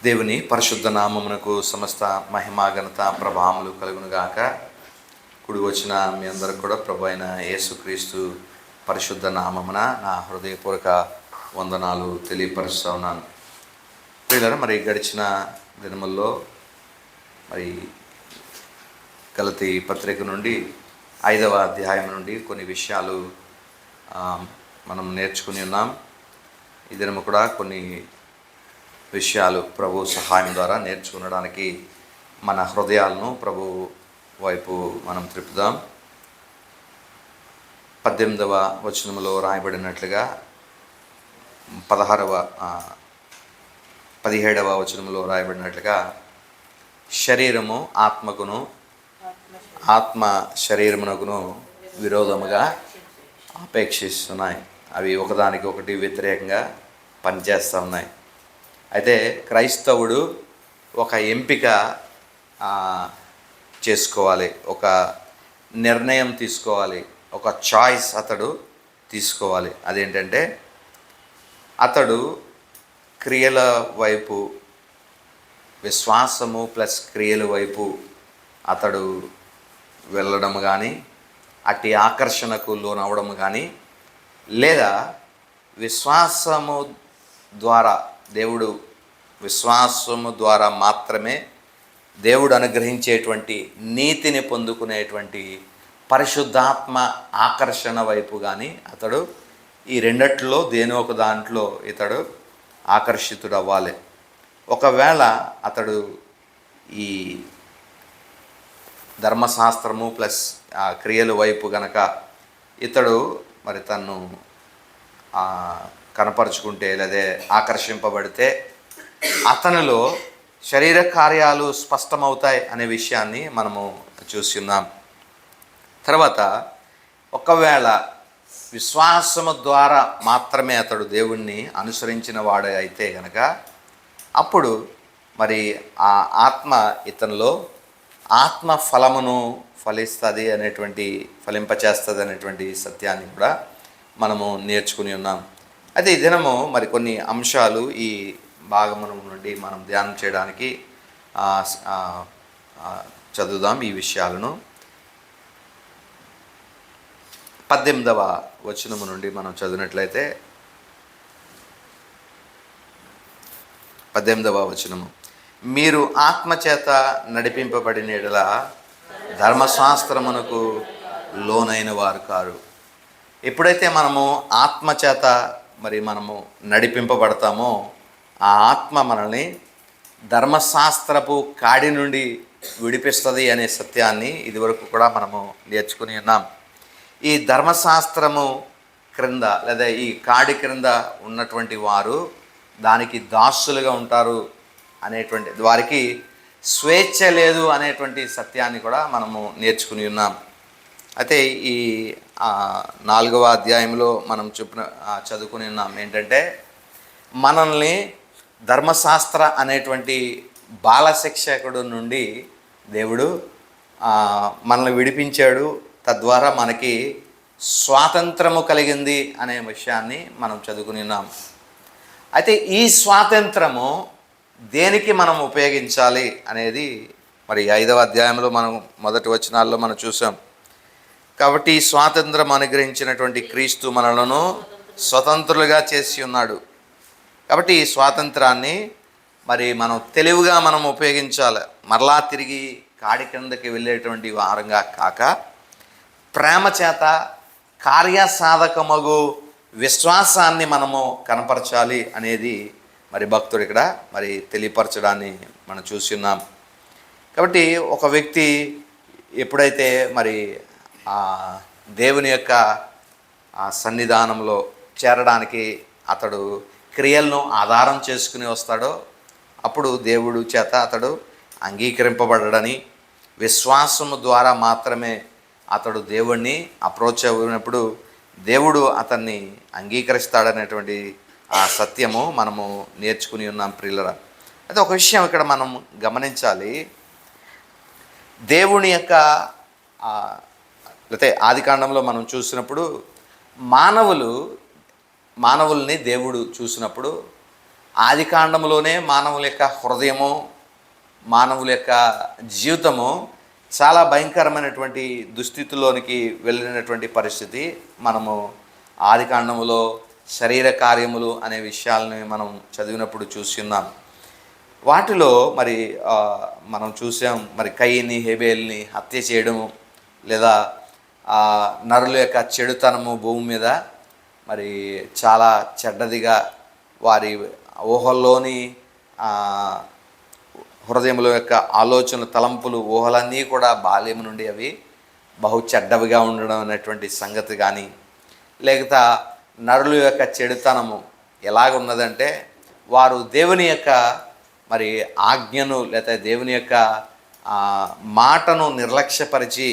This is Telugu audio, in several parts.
దేవుని పరిశుద్ధ నామమునకు సమస్త మహిమా ఘనత ప్రభావములు కలుగునుగాక. కుడి వచ్చిన మీ అందరికి కూడా ప్రభు అయిన యేసుక్రీస్తు పరిశుద్ధ నామమున నా హృదయపూర్వక వందనాలు తెలియపరుస్తూ ఉన్నాను. పిల్లలు, మరి గడిచిన దినముల్లో మరి గలతీ పత్రిక నుండి 5వ అధ్యాయం నుండి కొన్ని విషయాలు మనం నేర్చుకుని ఉన్నాం. ఈ దినము కూడా కొన్ని విషయాలు ప్రభు సహాయం ద్వారా నేర్చుకునడానికి మన హృదయాలను ప్రభు వైపు మనం త్రిప్పుదాం. 18వ వచనములో రాయబడినట్లుగా 17వ వచనములో రాయబడినట్లుగా శరీరము ఆత్మకును, ఆత్మ శరీరమునకును విరోధముగా అపేక్షిస్తున్నాయి. అవి ఒకదానికి ఒకటి వ్యతిరేకంగా పనిచేస్తూ ఉన్నాయి. అయితే క్రైస్తవుడు ఒక ఎంపిక చేసుకోవాలి, ఒక నిర్ణయం తీసుకోవాలి, ఒక చాయిస్ అతడు తీసుకోవాలి. అదేంటంటే అతడు క్రియల వైపు, విశ్వాసము ప్లస్ క్రియల వైపు అతడు వెళ్ళడం కానీ, అట్టి ఆకర్షణకు లోనవడం కానీ, లేదా విశ్వాసము ద్వారా విశ్వాసము ద్వారా మాత్రమే దేవుడు అనుగ్రహించేటువంటి నీతిని పొందుకునేటువంటి పరిశుద్ధాత్మ ఆకర్షణ వైపు కానీ అతడు ఈ రెండిట్లో దేని ఒక దాంట్లో ఇతడు ఆకర్షితుడు అవ్వాలి. ఒకవేళ అతడు ఈ ధర్మశాస్త్రము ప్లస్ క్రియల వైపు గనక ఇతడు మరి తన్ను కనపరుచుకుంటే లేదా ఆకర్షింపబడితే అతనిలో శరీర కార్యాలు స్పష్టమవుతాయి అనే విషయాన్ని మనము చూస్తున్నాం. తర్వాత ఒకవేళ విశ్వాసము ద్వారా మాత్రమే అతడు దేవుణ్ణి అనుసరించిన వాడు అయితే కనుక అప్పుడు మరి ఆ ఆత్మ ఇతనిలో ఆత్మ ఫలమును ఫలింపచేస్తుంది అనేటువంటి సత్యాన్ని కూడా మనము నేర్చుకుని ఉన్నాం. అయితే ఈ దినము మరి కొన్ని అంశాలు ఈ భాగము నుండి మనం ధ్యానం చేయడానికి చదువుదాం. ఈ విషయాలను 18వ వచనము నుండి మనం చదివినట్లయితే 18వ వచనము, మీరు ఆత్మచేత నడిపింపబడిన యెడల ధర్మశాస్త్రమునకు లోనైన వారు కారు. ఎప్పుడైతే మనము ఆత్మచేత మనము నడిపింపబడతామో ఆ ఆత్మ మనల్ని ధర్మశాస్త్రపు కాడి నుండి విడిపిస్తుంది అనే సత్యాన్ని ఇదివరకు కూడా మనము నేర్చుకుని ఉన్నాం. ఈ ధర్మశాస్త్రము క్రింద లేదా ఈ కాడి క్రింద ఉన్నటువంటి వారు దానికి దాసులుగా ఉంటారు అనేటువంటి, వారికి స్వేచ్ఛ లేదు అనేటువంటి సత్యాన్ని కూడా మనము నేర్చుకుని ఉన్నాం. అయితే ఈ 4వ అధ్యాయంలో మనం చదువుకుని ఉన్నాం ఏంటంటే మనల్ని ధర్మశాస్త్ర అనేటువంటి బాలశిక్షకుడు నుండి దేవుడు మనల్ని విడిపించాడు. తద్వారా మనకి స్వాతంత్రము కలిగింది అనే విషయాన్ని మనం చదువుకుని ఉన్నాం. అయితే ఈ స్వాతంత్రము దేనికి మనం ఉపయోగించాలి అనేది మరి 5వ అధ్యాయంలో మనం మొదటి వచనాల్లో మనం చూసాం. కాబట్టి ఈ స్వాతంత్రం అనుగ్రహించినటువంటి క్రీస్తు మనలను స్వతంత్రులుగా చేసి ఉన్నాడు. కాబట్టి ఈ స్వాతంత్రాన్ని మనం తెలివిగా మనం ఉపయోగించాలి. మరలా తిరిగి కాడి కిందకి వెళ్ళేటువంటి వారంగా కాక ప్రేమ చేత కార్యసాధకమగు విశ్వాసాన్ని మనము కనపరచాలి అనేది భక్తుడు ఇక్కడ తెలియపరచడాన్ని మనం చూస్తున్నాం. కాబట్టి ఒక వ్యక్తి ఎప్పుడైతే దేవుని యొక్క సన్నిధానంలో చేరడానికి అతడు క్రియలను ఆధారం చేసుకుని వస్తాడో అప్పుడు దేవుడు చేత అతడు అంగీకరింపబడడని, విశ్వాసము ద్వారా మాత్రమే అతడు దేవుణ్ణి అప్రోచ్ అయినప్పుడు దేవుడు అతన్ని అంగీకరిస్తాడనేటువంటి ఆ సత్యము మనము నేర్చుకుని ఉన్నాం ప్రియులరా. అయితే ఒక విషయం ఇక్కడ మనం గమనించాలి. దేవుని యొక్క లేకపోతే ఆదికాండంలో మనం చూసినప్పుడు మానవుల్ని దేవుడు చూసినప్పుడు ఆది కాండంలోనే మానవుల యొక్క హృదయము, మానవుల యొక్క జీవితము చాలా భయంకరమైనటువంటి దుస్థితిలోనికి వెళ్ళినటువంటి పరిస్థితి మనము ఆది కాండములో శరీర కార్యములు అనే విషయాలని మనం చదివినప్పుడు చూసి ఉన్నాం. వాటిలో మరి మనం చూసాం, మరి కయీని హేబేల్ని హత్య చేయడము, లేదా నరుల యొక్క చెడుతనము భూమి మీద మరి చాలా చెడ్డదిగా వారి ఊహల్లోని హృదయంలో యొక్క ఆలోచనలు, తలంపులు, ఊహలన్నీ కూడా బాల్యం నుండి అవి బహు చెడ్డవిగా ఉండడం అనేటువంటి సంగతి కానీ, లేకపోతే నరుల యొక్క చెడుతనము ఎలాగున్నదంటే వారు దేవుని యొక్క మరి ఆజ్ఞను లేకపోతే దేవుని యొక్క మాటను నిర్లక్ష్యపరిచి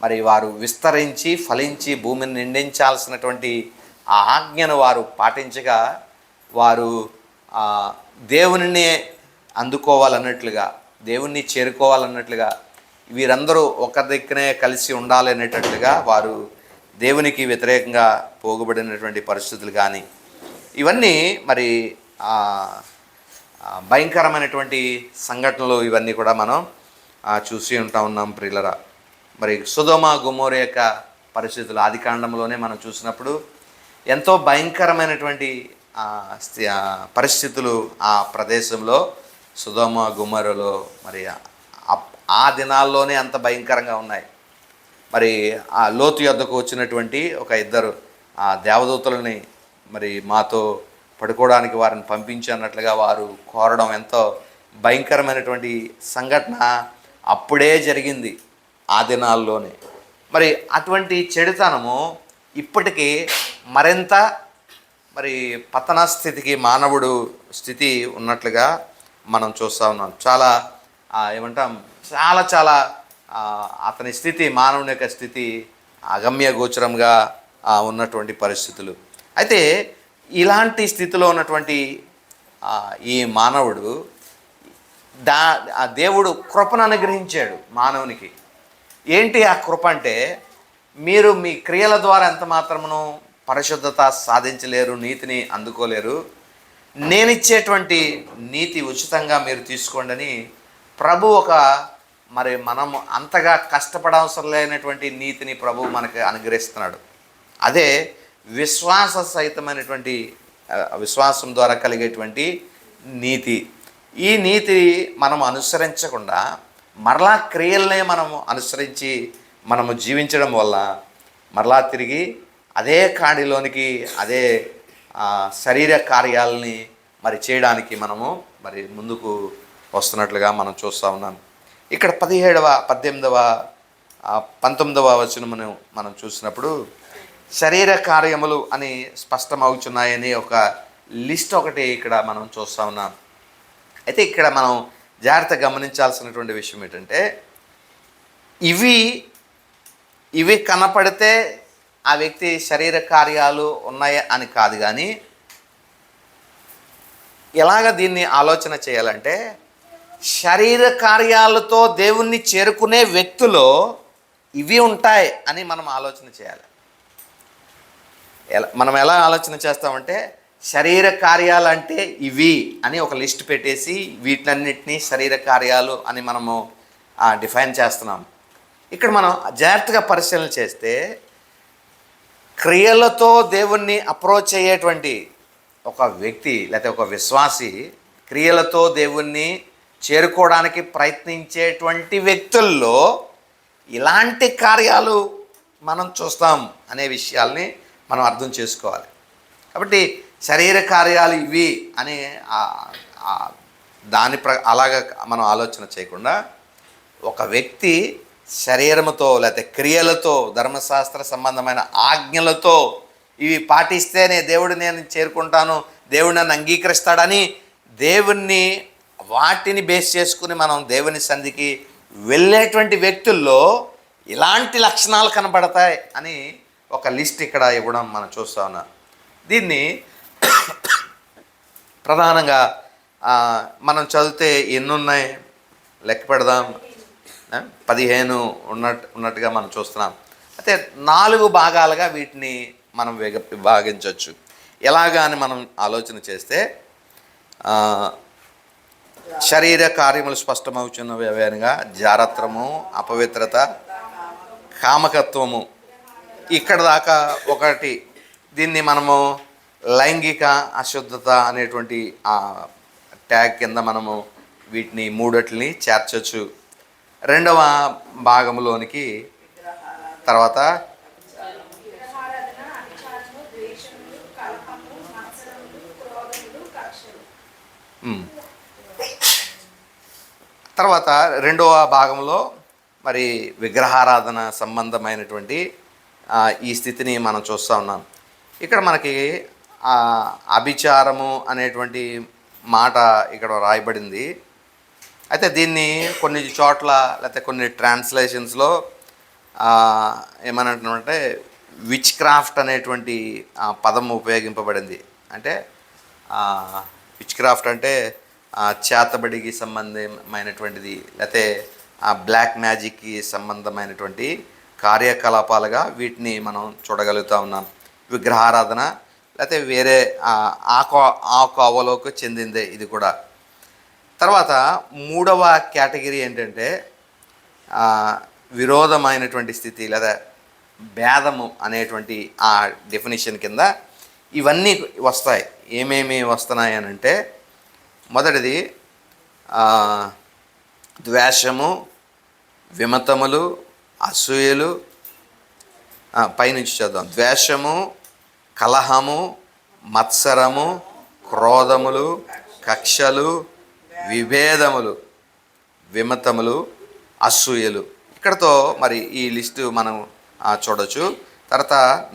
మరి వారు విస్తరించి ఫలించి భూమిని నిండించాల్సినటువంటి ఆ ఆజ్ఞను వారు పాటించగా వారు దేవునిని అందుకోవాలన్నట్లుగా, దేవుణ్ణి చేరుకోవాలన్నట్లుగా, వీరందరూ ఒక దగ్గరే కలిసి ఉండాలి అనేటట్లుగా వారు దేవునికి వ్యతిరేకంగా పోగుబడినటువంటి పరిస్థితులు కానీ, ఇవన్నీ మరి భయంకరమైనటువంటి సంఘటనలు ఇవన్నీ కూడా మనం చూసి ఉన్నాం ప్రియులరా. మరి సొదొమ గొమొర యొక్క పరిస్థితులు ఆది కాండంలోనే మనం చూసినప్పుడు ఎంతో భయంకరమైనటువంటి పరిస్థితులు ఆ ప్రదేశంలో సొదొమ గొమొరలో మరి ఆ దినాల్లోనే అంత భయంకరంగా ఉన్నాయి. మరి ఆ లోతు యొద్దకు వచ్చినటువంటి ఒక ఇద్దరు దేవదూతలని మరి మాతో పడుకోవడానికి వారిని పంపించన్నట్లుగా వారు కోరడం ఎంతో భయంకరమైనటువంటి సంఘటన అప్పుడే జరిగింది ఆ దినాల్లోనే. మరి అటువంటి చెడుతనము ఇప్పటికీ మరింత మరి పతన స్థితికి మానవుడు స్థితి ఉన్నట్లుగా మనం చూస్తూ ఉన్నాం. చాలా ఏమంటాం, చాలా చాలా అతని స్థితి, మానవుని యొక్క స్థితి అగమ్య గోచరంగా ఉన్నటువంటి పరిస్థితులు. అయితే ఇలాంటి స్థితిలో ఉన్నటువంటి ఈ మానవుడు దేవుడు కృపను అనుగ్రహించాడు మానవునికి. ఏంటి ఆ కృప అంటే, మీరు మీ క్రియల ద్వారా ఎంత మాత్రమును పరిశుద్ధత సాధించలేరు, నీతిని అందుకోలేరు, నేనిచ్చేటువంటి నీతి ఉచితంగా మీరు తీసుకోండి అని ప్రభు మరి మనము అంతగా కష్టపడవసరం లేనటువంటి నీతిని ప్రభు మనకు అనుగ్రహిస్తున్నాడు. అదే విశ్వాస సహితమైనటువంటి విశ్వాసం ద్వారా కలిగేటువంటి నీతి. ఈ నీతి మనం అనుసరించకుండా మరలా క్రియలనే మనము అనుసరించి మనము జీవించడం వల్ల మరలా తిరిగి అదే కాడిలోనికి, అదే శరీర కార్యాలని మరి చేయడానికి మనము మరి ముందుకు వస్తున్నట్లుగా మనం చూస్తూ ఉన్నాం. ఇక్కడ 17వ 18వ 19వ వచనమును మనం చూసినప్పుడు శరీర కార్యములు అని స్పష్టమవుతున్నాయని ఒక లిస్ట్ ఒకటి ఇక్కడ మనం చూస్తూ ఉన్నాం. అయితే ఇక్కడ మనం జాగ్రత్తగా గమనించాల్సినటువంటి విషయం ఏంటంటే, ఇవి కనపడితే ఆ వ్యక్తి శరీర కార్యాలు ఉన్నాయి అని కాదు, కానీ ఎలాగ దీన్ని ఆలోచన చేయాలంటే, శరీర కార్యాలతో దేవుణ్ణి చేరుకునే వ్యక్తిలో ఇవి ఉంటాయి అని మనం ఆలోచన చేయాలి. మనం ఎలా ఆలోచన చేస్తామంటే, శరీర కార్యాలు అంటే ఇవి అని ఒక లిస్ట్ పెట్టేసి వీటినన్నిటినీ శరీర కార్యాలు అని మనము డిఫైన్ చేస్తున్నాం. ఇక్కడ మనం జాగ్రత్తగా పరిశీలన చేస్తే, క్రియలతో దేవుణ్ణి అప్రోచ్ అయ్యేటువంటి ఒక వ్యక్తి లేకపోతే ఒక విశ్వాసి, క్రియలతో దేవుణ్ణి చేరుకోవడానికి ప్రయత్నించేటువంటి వ్యక్తుల్లో ఇలాంటి కార్యాలు మనం చూస్తాం అనే విషయాల్ని మనం అర్థం చేసుకోవాలి. కాబట్టి శరీర కార్యాలు ఇవి అని అలాగా మనం ఆలోచన చేయకుండా, ఒక వ్యక్తి శరీరముతో లేకపోతే క్రియలతో, ధర్మశాస్త్ర సంబంధమైన ఆజ్ఞలతో ఇవి పాటిస్తేనే దేవుడు నేను చేరుకుంటాను, దేవుడు నన్ను అంగీకరిస్తాడని దేవుణ్ణి వాటిని బేస్ చేసుకుని మనం దేవుని సన్నిధికి వెళ్ళేటువంటి వ్యక్తుల్లో ఇలాంటి లక్షణాలు కనబడతాయి అని ఒక లిస్ట్ ఇక్కడ ఇవ్వడం మనం చూస్తూ ఉన్నాం. దీన్ని ప్రధానంగా మనం చదివితే ఎన్ని ఉన్నాయి లెక్క పెడదాం, 15 ఉన్నట్టుగా మనం చూస్తున్నాం. అయితే 4 భాగాలుగా వీటిని మనం విభాగించవచ్చు. ఎలాగా అని మనం ఆలోచన చేస్తే, శరీర కార్యములు స్పష్టమవుచున్నవి అనగా జారత్వము, అపవిత్రత, కామకత్వము. ఇక్కడ దాకా ఒకటి. దీన్ని మనము లైంగిక అశుద్ధత అనేటువంటి ట్యాగ్ కింద మనము వీటిని మూడట్లని చేర్చవచ్చు. రెండవ భాగంలోనికి తర్వాత తర్వాత రెండవ భాగంలో మరి విగ్రహారాధన సంబంధమైనటువంటి ఈ స్థితిని మనం చూస్తూ ఉన్నాం. ఇక్కడ మనకి అభిచారము అనేటువంటి మాట ఇక్కడ రాయబడింది. అయితే దీన్ని కొన్ని చోట్ల లేకపోతే కొన్ని ట్రాన్స్లేషన్స్లో ఏమనంటే విచ్ క్రాఫ్ట్ అనేటువంటి పదం ఉపయోగింపబడింది. అంటే విచ్ క్రాఫ్ట్ అంటే చేతబడికి సంబంధమైనటువంటిది, లేకపోతే బ్లాక్ మ్యాజిక్కి సంబంధమైనటువంటి కార్యకలాపాలుగా వీటిని మనం చూడగలుగుతూ ఉన్నాం. విగ్రహారాధన లేకపోతే వేరే ఆ కోవలోకి చెందిందే ఇది కూడా. తర్వాత మూడవ కేటగిరీ ఏంటంటే విరోధమైనటువంటి స్థితి లేదా భేదము అనేటువంటి ఆ డెఫినేషన్ కింద ఇవన్నీ వస్తాయి. ఏమేమి వస్తున్నాయి అని అంటే, మొదటిది ద్వేషము, విమతములు, అసూయలు. పైనుంచి చదుదాం. ద్వేషము, కలహము, మత్సరము, క్రోధములు, కక్షలు, విభేదములు, విమతములు, అసూయలు. ఇక్కడతో మరి ఈ లిస్టు మనం చూడవచ్చు. తర్వాత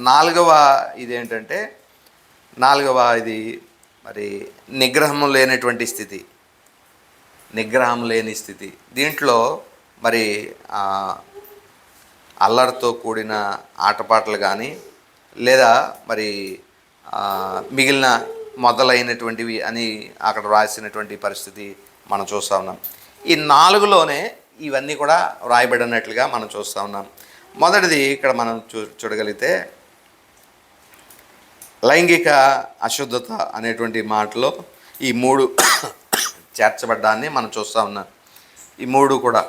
నాలుగవ ఇది మరి నిగ్రహం లేనటువంటి స్థితి, నిగ్రహం లేని స్థితి. దీంట్లో మరి అల్లరితో కూడిన ఆటపాటలు కానీ లేదా మరి మిగిలిన మొదలైనటువంటివి అని అక్కడ రాసినటువంటి పరిస్థితి మనం చూస్తూ ఉన్నాం. ఈ నాలుగులోనే ఇవన్నీ కూడా వ్రాయబడినట్లుగా మనం చూస్తూ ఉన్నాం. మొదటిది ఇక్కడ మనం చూడగలిగితే లైంగిక అశుద్ధత అనేటువంటి మాటలో ఈ మూడు చేర్చబడ్డాన్ని మనం చూస్తూ ఉన్నాం. ఈ మూడు కూడా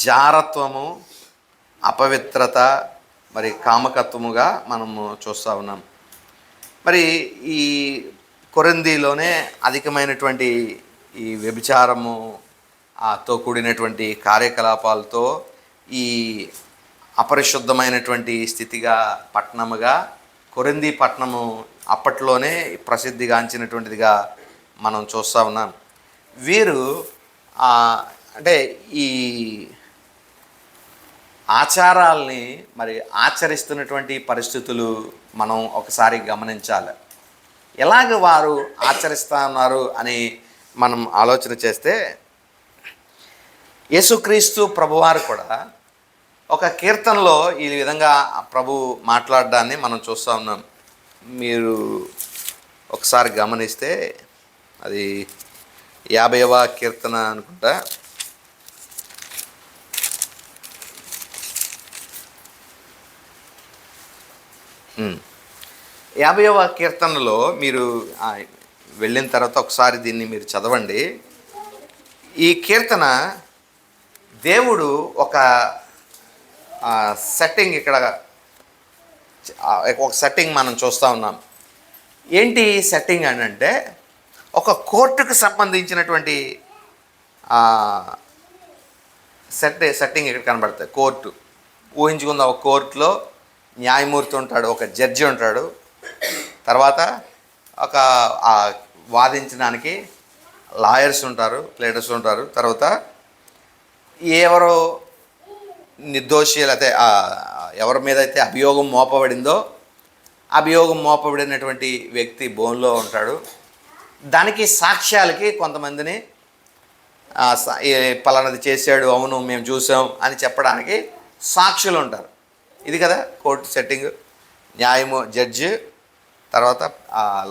జారత్వము, అపవిత్రత, మరి కామకత్వముగా మనము చూస్తూ ఉన్నాం. మరి ఈ కొరింథీలోనే అధికమైనటువంటి ఈ వ్యభిచారము తో కూడినటువంటి కార్యకలాపాలతో ఈ అపరిశుద్ధమైనటువంటి స్థితిగా పట్టణముగా కొరింథీ పట్టణము అప్పట్లోనే ప్రసిద్ధిగాంచినటువంటిదిగా మనం చూస్తూ ఉన్నాం. వీరు అంటే ఈ ఆచారాల్ని మరి ఆచరిస్తున్నటువంటి పరిస్థితులు మనం ఒకసారి గమనించాలి. ఎలాగ వారు ఆచరిస్తూ ఉన్నారు అని మనం ఆలోచన చేస్తే, యేసుక్రీస్తు ప్రభువారు కూడా ఒక కీర్తనలో ఈ విధంగా ప్రభు మాట్లాడడాన్ని మనం చూస్తూ ఉన్నాం. మీరు ఒకసారి గమనిస్తే అది 50వ కీర్తన అనుకుంటా. యాభైవ కీర్తనలో మీరు వెళ్ళిన తర్వాత ఒకసారి దీన్ని మీరు చదవండి. ఈ కీర్తన దేవుడు ఒక సెట్టింగ్ ఇక్కడ ఒక సెట్టింగ్ మనం చూస్తూ ఉన్నాం. ఏంటి సెట్టింగ్ అని అంటే, ఒక కోర్టుకు సంబంధించినటువంటి సెట్టింగ్ ఇక్కడ కనబడుతుంది. కోర్టు ఊహించుకుందాం. ఒక కోర్టులో న్యాయమూర్తి ఉంటాడు, ఒక జడ్జి ఉంటాడు, తర్వాత ఒక వాదించడానికి లాయర్స్ ఉంటారు, ప్లేడర్స్ ఉంటారు, తర్వాత ఎవరో నిర్దోషి లేకపోతే ఎవరి మీద అయితే అభియోగం మోపబడిందో అభియోగం మోపబడినటువంటి వ్యక్తి బోన్లో ఉంటాడు. దానికి సాక్ష్యాలకి కొంతమందిని పలానది చేశాడు, అవును మేము చూసాం అని చెప్పడానికి సాక్షులు ఉంటారు. ఇది కదా కోర్టు సెట్టింగ్. జడ్జి, తర్వాత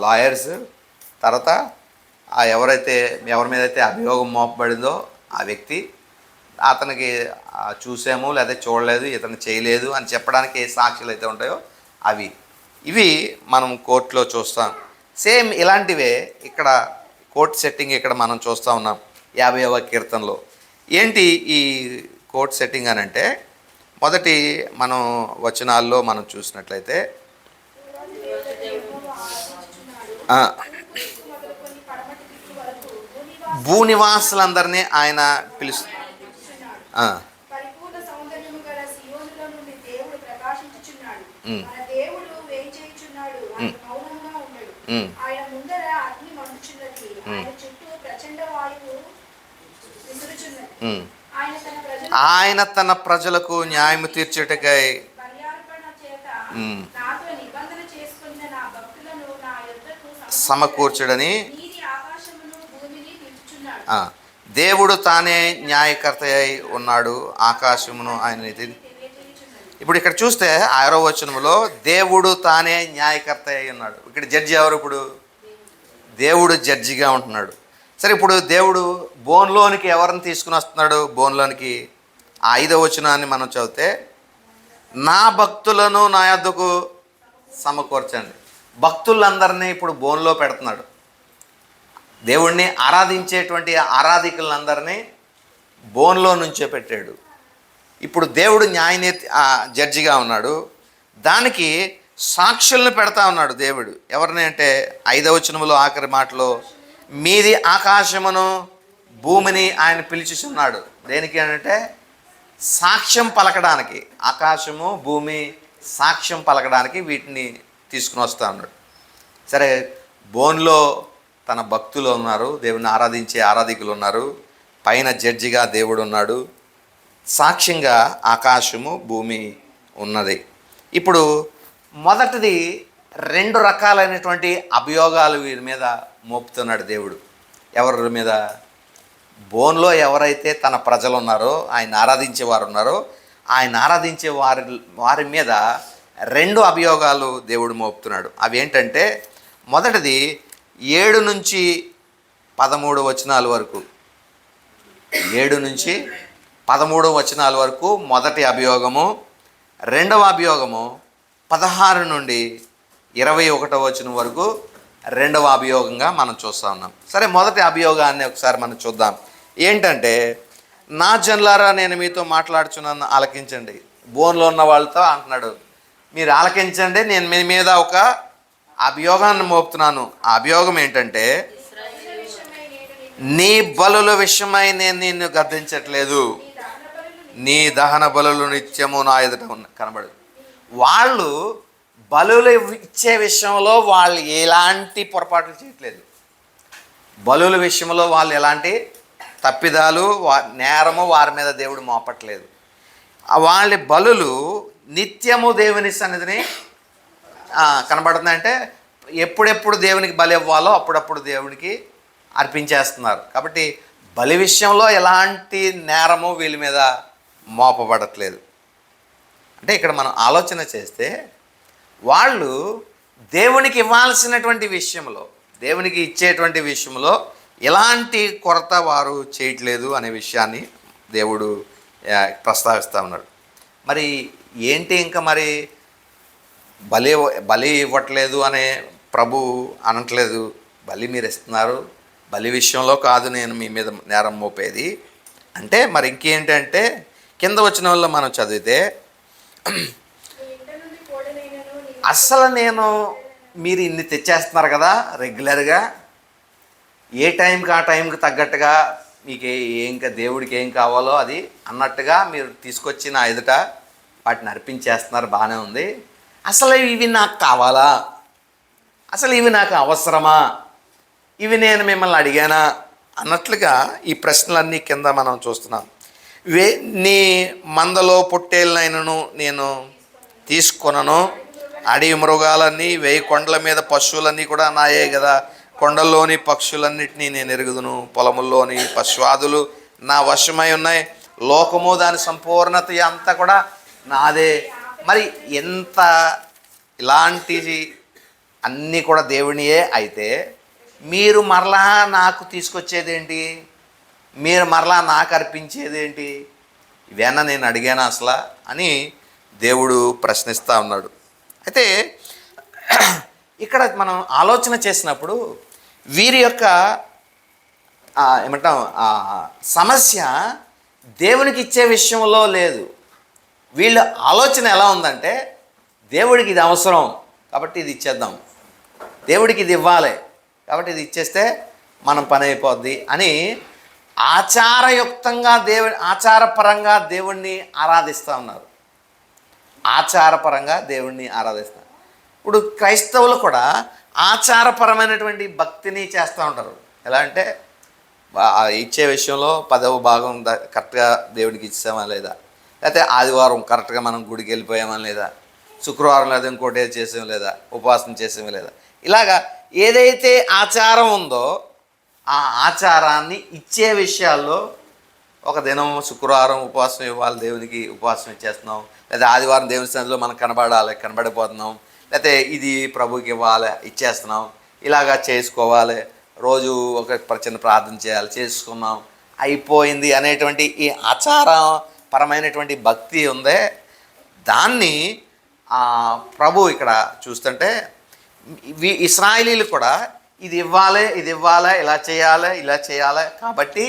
లాయర్స్, తర్వాత ఎవరి మీద అయితే అభియోగం మోపబడిందో ఆ వ్యక్తి, అతనికి చూసాము లేదా చూడలేదు, ఇతను చేయలేదు అని చెప్పడానికి ఏ సాక్షులు అయితే ఉంటాయో ఇవి మనం కోర్టులో చూస్తాం. సేమ్ ఇలాంటివే ఇక్కడ కోర్ట్ సెట్టింగ్ ఇక్కడ మనం చూస్తూ ఉన్నాం 50వ కీర్తనలో. ఏంటి ఈ కోర్ట్ సెట్టింగ్ అని అంటే, మొదటి మనం వచనాల్లో మనం చూసినట్లయితే భూనివాసులందరినీ ఆయన పిలుస్తు ఆయన తన ప్రజలకు న్యాయము తీర్చుటకై సమకూర్చుడని దేవుడు తానే న్యాయకర్త అయి ఉన్నాడు, ఆకాశమును ఆయన నిధి. ఇప్పుడు ఇక్కడ చూస్తే 6వ వచనంలో దేవుడు తానే న్యాయకర్త అయి ఉన్నాడు. ఇక్కడ జడ్జి ఎవరు? ఇప్పుడు దేవుడు జడ్జిగా ఉంటున్నాడు. సరే, ఇప్పుడు దేవుడు బోన్లోనికి ఎవరిని తీసుకుని వస్తున్నాడు? బోన్లోనికి 5వ వచనాన్ని మనం చదివితే, నా భక్తులను నా యొద్దకు సమకూర్చండి. భక్తులందరినీ ఇప్పుడు బోన్లో పెడుతున్నాడు. దేవుణ్ణి ఆరాధించేటువంటి ఆరాధికులందరినీ బోన్లో నుంచే పెట్టాడు. ఇప్పుడు దేవుడు జడ్జిగా ఉన్నాడు. దానికి సాక్షులను పెడతా ఉన్నాడు దేవుడు. ఎవరిని అంటే 5వ వచనంలో ఆఖరి మాటలో, మీది ఆకాశమును భూమిని ఆయన పిలిచిస్తున్నాడు. దేనికి అంటే సాక్ష్యం పలకడానికి. ఆకాశము భూమి సాక్ష్యం పలకడానికి వీటిని తీసుకుని వస్తూ ఉన్నాడు. సరే, బోన్లో తన భక్తులు ఉన్నారు, దేవుని ఆరాధించే ఆరాధికులు ఉన్నారు, పైన జడ్జిగా దేవుడు ఉన్నాడు, సాక్ష్యంగా ఆకాశము భూమి ఉన్నది. ఇప్పుడు మొదటిది 2 రకాలైనటువంటి అభియోగాలు వీరి మీద మోపుతున్నాడు దేవుడు. ఎవరి మీద? బోన్లో ఎవరైతే తన ప్రజలు ఉన్నారో, ఆయన ఆరాధించే వారు ఉన్నారో, ఆయన ఆరాధించే వారి మీద 2 అభియోగాలు దేవుడు మోపుతున్నాడు. అవి ఏంటంటే, మొదటిది 7 నుంచి 13 వచనాల వరకు, 7 నుంచి 13 వచనాల వరకు మొదటి అభియోగము. రెండవ అభియోగము 16 నుండి 21వ వచనం వరకు రెండవ అభియోగంగా మనం చూస్తూ ఉన్నాం. సరే, మొదటి అభియోగాన్ని ఒకసారి మనం చూద్దాం. ఏంటంటే, నా జనులారా నేను మీతో మాట్లాడుచున్నాను, ఆలకించండి. బోన్లో ఉన్న వాళ్ళతో అంటున్నాడు, మీరు ఆలకించండి, నేను మీ మీద ఒక అభియోగాన్ని మోపుతున్నాను. ఆ అభియోగం ఏంటంటే, నీ బలుల విషయమై నేను నిన్ను గద్దించట్లేదు, నీ దహన బలులు నిత్యము నా ఎదుట కనబడదు. వాళ్ళు బలులు ఇచ్చే విషయంలో వాళ్ళు ఎలాంటి పొరపాట్లు చేయట్లేదు. బలుల విషయంలో వాళ్ళు ఎలాంటి తప్పిదాలు నేరము వారి మీద దేవుడు మోపట్లేదు. వాళ్ళ బలులు నిత్యము దేవుని సన్నిధిని కనబడుతుందంటే, ఎప్పుడెప్పుడు దేవునికి బలి ఇవ్వాలో అప్పుడప్పుడు దేవునికి అర్పించేస్తున్నారు. కాబట్టి బలి విషయంలో ఎలాంటి నేరము వీళ్ళ మీద మోపబడట్లేదు. అంటే ఇక్కడ మనం ఆలోచన చేస్తే, వాళ్ళు దేవునికి ఇవ్వాల్సినటువంటి విషయంలో, దేవునికి ఇచ్చేటువంటి విషయంలో ఎలాంటి కొరత వారు చేయట్లేదు అనే విషయాన్ని దేవుడు ప్రస్తావిస్తూ ఉన్నాడు. మరి ఏంటి ఇంకా మరి బలి ఇవ్వట్లేదు అనే ప్రభు అనట్లేదు. బలి మీరు ఇస్తున్నారు, బలి విషయంలో కాదు నేను మీ మీద నేరం మోపేది అంటే. మరి ఇంకేంటంటే, కింద వచ్చిన వాళ్ళు మనం చదివితే, అస్సలు మీరు ఇన్ని తెచ్చేస్తున్నారు కదా రెగ్యులర్గా, ఏ టైంకి ఆ టైంకి తగ్గట్టుగా మీకు ఇంకా దేవుడికి ఏం కావాలో అది అన్నట్టుగా మీరు తీసుకొచ్చి నా ఎదుట వాటిని అర్పించేస్తున్నారు, బాగానే ఉంది. అసలు ఇవి నాకు కావాలా? అసలు ఇవి నాకు అవసరమా? ఇవి నేను మిమ్మల్ని అడిగానా అన్నట్లుగా ఈ ప్రశ్నలన్నీ కింద మనం చూస్తున్నాం. నీ మందలో పొట్టేళ్ళనైనను నేను తీసుకొనను, అడవి మృగాలన్నీ 1000 కొండల మీద పశువులన్నీ కూడా నాయే కదా, కొండల్లోని పక్షులన్నిటినీ నేను ఎరుగుదును, పొలముల్లోని పశువాదులు నా వశమై ఉన్నాయి, లోకము దాని సంపూర్ణత అంతా కూడా నాదే. మరి ఎంత ఇలాంటివి అన్నీ కూడా దేవునియే అయితే, మీరు మరలా నాకు తీసుకొచ్చేదేంటి? మీరు మరలా నాకు అర్పించేదేంటి? ఇవేనా నేను అడిగానా అసలు అని దేవుడు ప్రశ్నిస్తూ ఉన్నాడు. అయితే ఇక్కడ మనం ఆలోచన చేసినప్పుడు వీరి యొక్క ఏమంటాం సమస్య దేవునికి ఇచ్చే విషయంలో లేదు. వీళ్ళ ఆలోచన ఎలా ఉందంటే, దేవుడికి ఇది అవసరం కాబట్టి ఇది ఇచ్చేద్దాం, దేవుడికి ఇది ఇవ్వాలి కాబట్టి ఇది ఇచ్చేస్తే మనం పని అయిపోద్ది అని ఆచారయుక్తంగా ఆచారపరంగా దేవుణ్ణి ఆరాధిస్తూ ఉన్నారు. ఆచారపరంగా దేవుణ్ణి ఆరాధిస్తారు. ఇప్పుడు క్రైస్తవులు కూడా ఆచారపరమైనటువంటి భక్తిని చేస్తూ ఉంటారు. ఎలా అంటే ఇచ్చే విషయంలో 10వ భాగం కరెక్ట్గా దేవుడికి ఇచ్చామా లేదా, లేకపోతే ఆదివారం కరెక్ట్గా మనం గుడికి వెళ్ళిపోయామా లేదా, శుక్రవారం లేదా ఇంకోటి చేసామా లేదా, ఉపవాసం చేసామా లేదా, ఇలాగా ఏదైతే ఆచారం ఉందో ఆ ఆచారాన్ని ఇచ్చే విషయాల్లో ఒక దినం శుక్రవారం ఉపవాసం ఇవ్వాలి, దేవునికి ఉపవాసం ఇచ్చేస్తున్నాం, లేదా ఆదివారం దేవుని సన్నిధిలో మనం కనబడిపోతున్నాం, లేకపోతే ఇది ప్రభుకి ఇవ్వాలి ఇచ్చేస్తున్నాం, ఇలాగా చేసుకోవాలి, రోజు ఒక చిన్న ప్రార్థన చేయాలి, చేసుకున్నాం అయిపోయింది అనేటువంటి ఈ ఆచారపరమైనటువంటి భక్తి ఉందే, దాన్ని ప్రభు ఇక్కడ చూస్తుంటే ఇశ్రాయేలీలు కూడా ఇది ఇవ్వాలి ఇలా చేయాలి కాబట్టి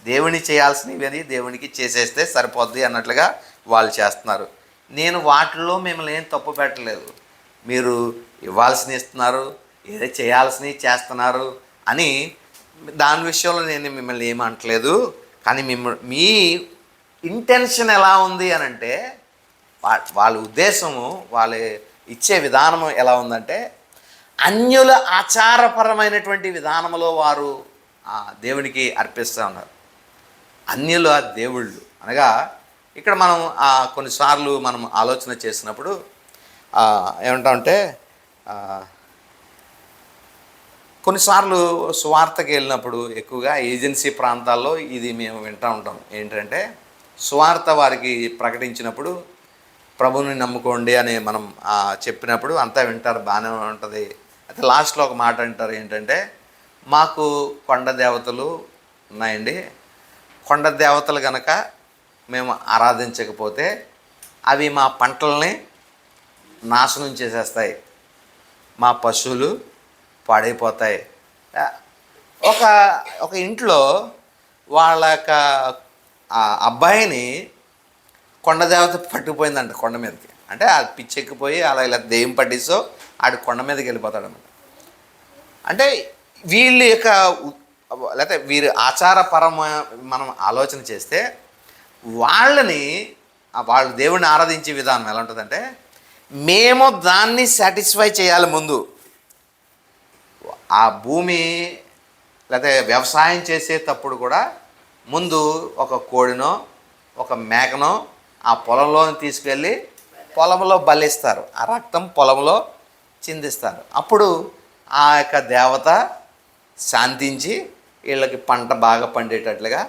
దేవుని చేయాల్సినవి దేవునికి చేసేస్తే సరిపోద్ది అన్నట్లుగా వాళ్ళు చేస్తున్నారు. నేను వాటిల్లో మిమ్మల్ని ఏం తప్పు పెట్టలేదు, మీరు ఇవ్వాల్సినవి ఇస్తున్నారు, ఏదో చేయాల్సినవి చేస్తున్నారు అని దాని విషయంలో నేను మిమ్మల్ని ఏమంటలేదు. కానీ మీ ఇంటెన్షన్ ఎలా ఉంది అని అంటే, వాళ్ళ ఉద్దేశము, వాళ్ళు ఇచ్చే విధానం ఎలా ఉందంటే, అన్యుల ఆచారపరమైనటువంటి విధానంలో వారు దేవునికి అర్పిస్తూ ఉన్నారు. అన్యుల దేవుళ్ళు అనగా ఇక్కడ మనం కొన్నిసార్లు మనం ఆలోచన చేసినప్పుడు ఏమంటామంటే, కొన్నిసార్లు సువార్తకి వెళ్ళినప్పుడు ఎక్కువగా ఏజెన్సీ ప్రాంతాల్లో ఇది మేము వింటూ ఉంటాం. ఏంటంటే సువార్త వారికి ప్రకటించినప్పుడు ప్రభుని నమ్ముకోండి అని మనం చెప్పినప్పుడు అంతా వింటారు, బాగానే ఉంటుంది. అయితే లాస్ట్లో ఒక మాట అంటారు, ఏంటంటే మాకు కొండ దేవతలు ఉన్నాయండి, కొండ దేవతలు కనుక మేము ఆరాధించకపోతే అవి మా పంటల్ని నాశనం చేసేస్తాయి, మా పశువులు పాడైపోతాయి. ఒక ఇంట్లో వాళ్ళ యొక్క అబ్బాయిని కొండదేవత పట్టుకుపోయిందంట కొండ మీదకి. అంటే ఆ పిచ్చెక్కిపోయి అలా ఇలా దెయ్యం పట్టిసో ఆడు కొండ మీదకి వెళ్ళిపోతాడన్నమాట. అంటే వీళ్ళ యొక్క లేకపోతే వీరి మనం ఆలోచన చేస్తే వాళ్ళు దేవుడిని ఆరాధించే విధానం ఎలా ఉంటుందంటే, మేము దాన్ని సాటిస్ఫై చేయాలి ముందు. ఆ భూమి లేకపోతే వ్యవసాయం చేసేటప్పుడు కూడా ముందు ఒక కోడినో ఒక మేకనో ఆ పొలంలో తీసుకెళ్ళి పొలంలో బలిస్తారు, ఆ రక్తం పొలంలో చిందిస్తారు. అప్పుడు ఆ యొక్క దేవత శాంతించి వీళ్ళకి పంట బాగా పండేటట్లుగా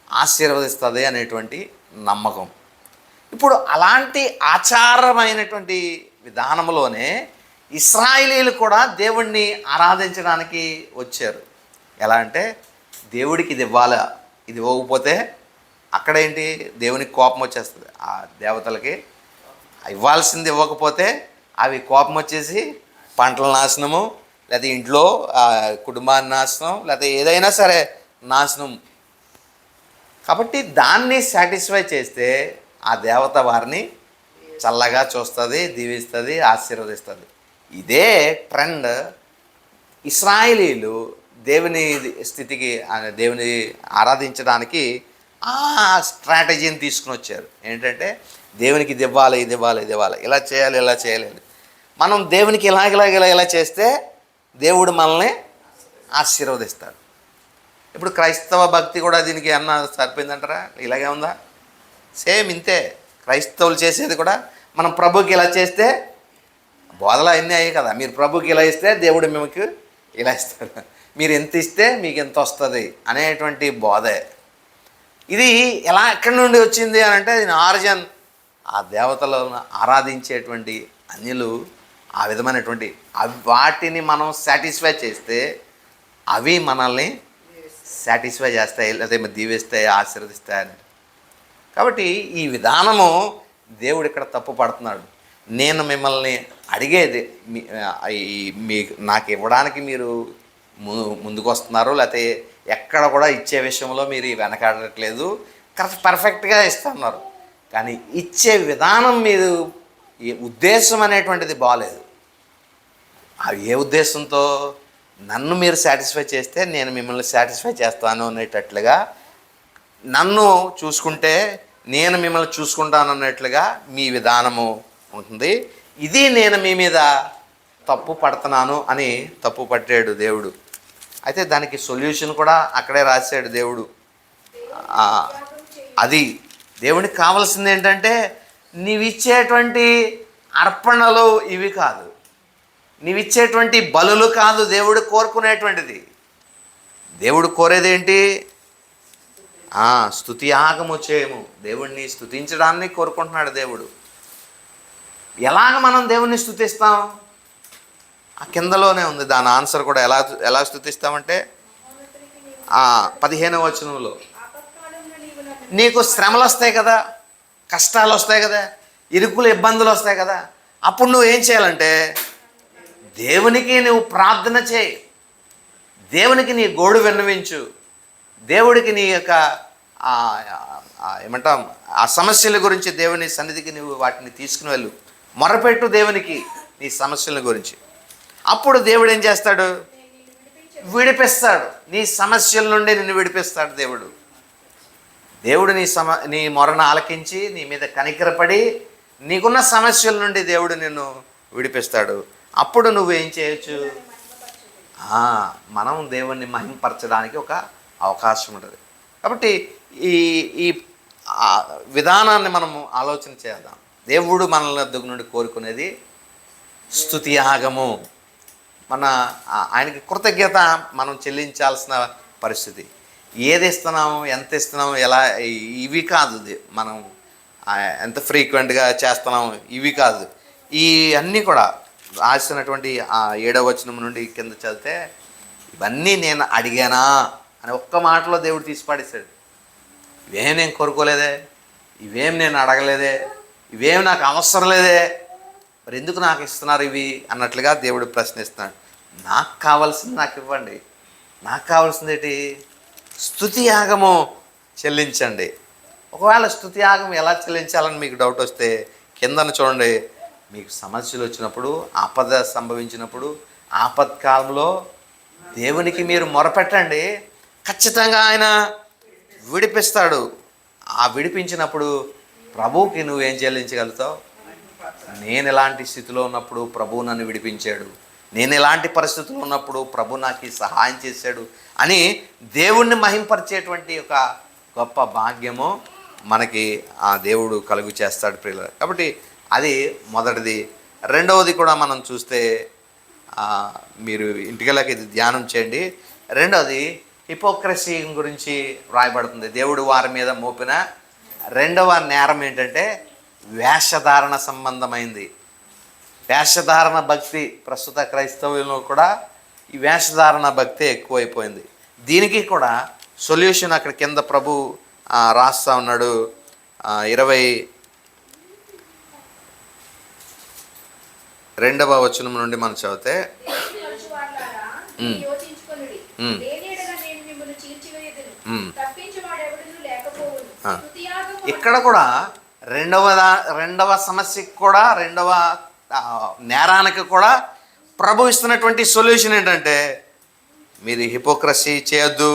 ఆశీర్వదిస్తుంది అనేటువంటి నమ్మకం. ఇప్పుడు అలాంటి ఆచారమైనటువంటి విధానంలోనే ఇశ్రాయేలీలు కూడా దేవుణ్ణి ఆరాధించడానికి వచ్చారు. ఎలా అంటే దేవుడికి ఇది ఇవ్వాలా, ఇది ఇవ్వకపోతే అక్కడేంటి దేవునికి కోపం వచ్చేస్తుంది. ఆ దేవతలకి ఇవ్వాల్సింది ఇవ్వకపోతే అవి కోపం వచ్చేసి పంటల నాశనము, లేదా ఇంట్లో కుటుంబాన్ని నాశనం, లేదా ఏదైనా సరే నాశనం. కాబట్టి దాన్ని సాటిస్ఫై చేస్తే ఆ దేవత వారిని చల్లగా చూస్తుంది, దీవిస్తుంది, ఆశీర్వదిస్తుంది. ఇదే ట్రెండ్ ఇశ్రాయేలీలు దేవుని స్థితికి, దేవుని ఆరాధించడానికి ఆ స్ట్రాటజీని తీసుకుని వచ్చారు. ఏంటంటే దేవునికి ఇది ఇవ్వాలి, ఇలా చేయాలి. మనం దేవునికి ఇలా చేస్తే దేవుడు మనల్ని ఆశీర్వదిస్తాడు. ఇప్పుడు క్రైస్తవ భక్తి కూడా దీనికి సరిపోయిందంటారా? ఇలాగే ఉందా? సేమ్ ఇంతే. క్రైస్తవులు చేసేది కూడా మనం ప్రభుకి ఇలా చేస్తే, బోధలు అన్నీ అయ్యాయి కదా, మీరు ప్రభుకి ఇలా ఇస్తే దేవుడు మీకు ఇలా ఇస్తాడు, మీరు ఎంత ఇస్తే మీకు ఎంత వస్తుంది అనేటువంటి బోధే. ఇది ఎక్కడి నుండి వచ్చింది అని అంటే, దీని ఆరిజిన్ ఆ దేవతలను ఆరాధించేటువంటి అన్యులు ఆ విధమైనటువంటి వాటిని మనం సాటిస్ఫై చేస్తే అవి మనల్ని సాటిస్ఫై చేస్తాయి, లేకపోతే దీవిస్తాయి, ఆశీర్వదిస్తాయని. కాబట్టి ఈ విధానము దేవుడు ఇక్కడ తప్పు పడుతున్నాడు. నేను మిమ్మల్ని అడిగేది నాకు ఇవ్వడానికి మీరు ముందుకు వస్తున్నారు, లేకపోతే ఎక్కడ కూడా ఇచ్చే విషయంలో మీరు వెనకాడట్లేదు, పర్ఫెక్ట్గా ఇస్తున్నారు. కానీ ఇచ్చే విధానం మీరు ఉద్దేశం అనేటువంటిది బాగలేదు. ఏ ఉద్దేశంతో? నన్ను మీరు సాటిస్ఫై చేస్తే నేను మిమ్మల్ని సాటిస్ఫై చేస్తాను అనేటట్లుగా, నన్ను చూసుకుంటే నేను మిమ్మల్ని చూసుకుంటాను అన్నట్లుగా మీ విధానము ఉంటుంది. ఇది నేను మీ మీద తప్పు పడుతున్నాను అని తప్పు పట్టాడు దేవుడు. అయితే దానికి సొల్యూషన్ కూడా అక్కడే రాశాడు దేవుడు. అది దేవునికి కావాల్సింది ఏంటంటే, నీవిచ్చేటువంటి అర్పణలు ఇవి కాదు, నీవిచ్చేటువంటి బలులు కాదు దేవుడు కోరుకునేటువంటిది. దేవుడు కోరేదేంటి? స్తుతి యాగము చేయము. దేవుడిని స్తుతించడాన్ని కోరుకుంటున్నాడు దేవుడు. ఎలాగ మనం దేవుణ్ణి స్తుతిస్తాం? ఆ కిందలోనే ఉంది దాని ఆన్సర్ కూడా. ఎలా స్తుతిస్తామంటే 15వ వచనంలో, నీకు శ్రమలు వస్తాయి కదా, కష్టాలు వస్తాయి కదా, ఇరుకులు ఇబ్బందులు వస్తాయి కదా, అప్పుడు నువ్వు ఏం చేయాలంటే దేవునికి నువ్వు ప్రార్థన చేయి, దేవునికి నీ గోడు విన్నవించు, దేవుడికి నీ యొక్క ఏమంటాం ఆ సమస్యల గురించి దేవుని సన్నిధికి నువ్వు వాటిని తీసుకుని వెళ్ళు, మొరపెట్టు దేవునికి నీ సమస్యల గురించి. అప్పుడు దేవుడు ఏం చేస్తాడు? విడిపిస్తాడు. నీ సమస్యల నుండి నిన్ను విడిపిస్తాడు దేవుడు. దేవుడు నీ మొరను ఆలకించి నీ మీద కనికరపడి నీకున్న సమస్యల నుండి దేవుడు నిన్ను విడిపిస్తాడు. అప్పుడు నువ్వేం చేయొచ్చు? మనం దేవుణ్ణి మహిమపరచడానికి ఒక అవకాశం ఉంటుంది. కాబట్టి ఈ విధానాన్ని మనము ఆలోచన చేద్దాం. దేవుడు మనల్ని వద్దకు నుండి కోరుకునేది స్తుతి యాగము. ఆయనకి కృతజ్ఞత మనం చెల్లించాల్సిన పరిస్థితి. ఏది ఇస్తున్నాము, ఎంత ఇస్తున్నాము, ఎలా, ఇవి కాదు. మనం ఎంత ఫ్రీక్వెంట్గా చేస్తున్నాము ఇవి కాదు. ఈ అన్నీ కూడా రాసినటువంటి 7వ వచనం నుండి కింద చదివితే, ఇవన్నీ నేను అడిగానా అని ఒక్క మాటలో దేవుడు తీసి పాడేశాడు. ఇవేం నేను కోరుకోలేదే, ఇవేం నేను అడగలేదే, ఇవేం నాకు అవసరం లేదే, మరి ఎందుకు నాకు ఇస్తున్నారు ఇవి అన్నట్లుగా దేవుడు ప్రశ్నిస్తున్నాడు. నాకు కావాల్సింది నాకు ఇవ్వండి. నాకు కావాల్సింది ఏంటి? స్తుతి యాగము చెల్లించండి. ఒకవేళ స్తుతి యాగం ఎలా చెల్లించాలని మీకు డౌట్ వస్తే కిందన చూడండి. మీకు సమస్యలు వచ్చినప్పుడు, ఆపద సంభవించినప్పుడు, ఆపత్కాలంలో దేవునికి మీరు మొరపెట్టండి, ఖచ్చితంగా ఆయన విడిపిస్తాడు. విడిపించినప్పుడు ప్రభువుకి నువ్వేం చెల్లించగలుగుతావు? నేను ఎలాంటి స్థితిలో ఉన్నప్పుడు ప్రభువు నన్ను విడిపించాడు, నేను ఎలాంటి పరిస్థితుల్లో ఉన్నప్పుడు ప్రభు నాకు సహాయం చేశాడు అని దేవుణ్ణి మహింపరిచేటువంటి ఒక గొప్ప భాగ్యము మనకి ఆ దేవుడు కలుగు చేస్తాడు ప్రియులారా. కాబట్టి అది మొదటిది. రెండవది కూడా మనం చూస్తే, మీరు ఇంటికెళ్ళకి ఇది ధ్యానం చేయండి. రెండవది హిపోక్రసీ గురించి వ్రాయబడుతుంది. దేవుడు వారి మీద మోపిన రెండవ నేరం ఏంటంటే వేషధారణ సంబంధమైంది. వేషధారణ భక్తి ప్రస్తుత క్రైస్తవుల్లో కూడా ఈ వేషధారణ భక్తి ఎక్కువైపోయింది. దీనికి కూడా సొల్యూషన్ అక్కడ కింద ప్రభు రాస్తా ఉన్నాడు. 22వ వచనం నుండి మనం చదివితే, ఇక్కడ కూడా రెండవ సమస్యకి కూడా, రెండవ నేరానికి కూడా ప్రభు ఇస్తున్నటువంటి సొల్యూషన్ ఏంటంటే, మీరు హిపోక్రసీ చేయొద్దు,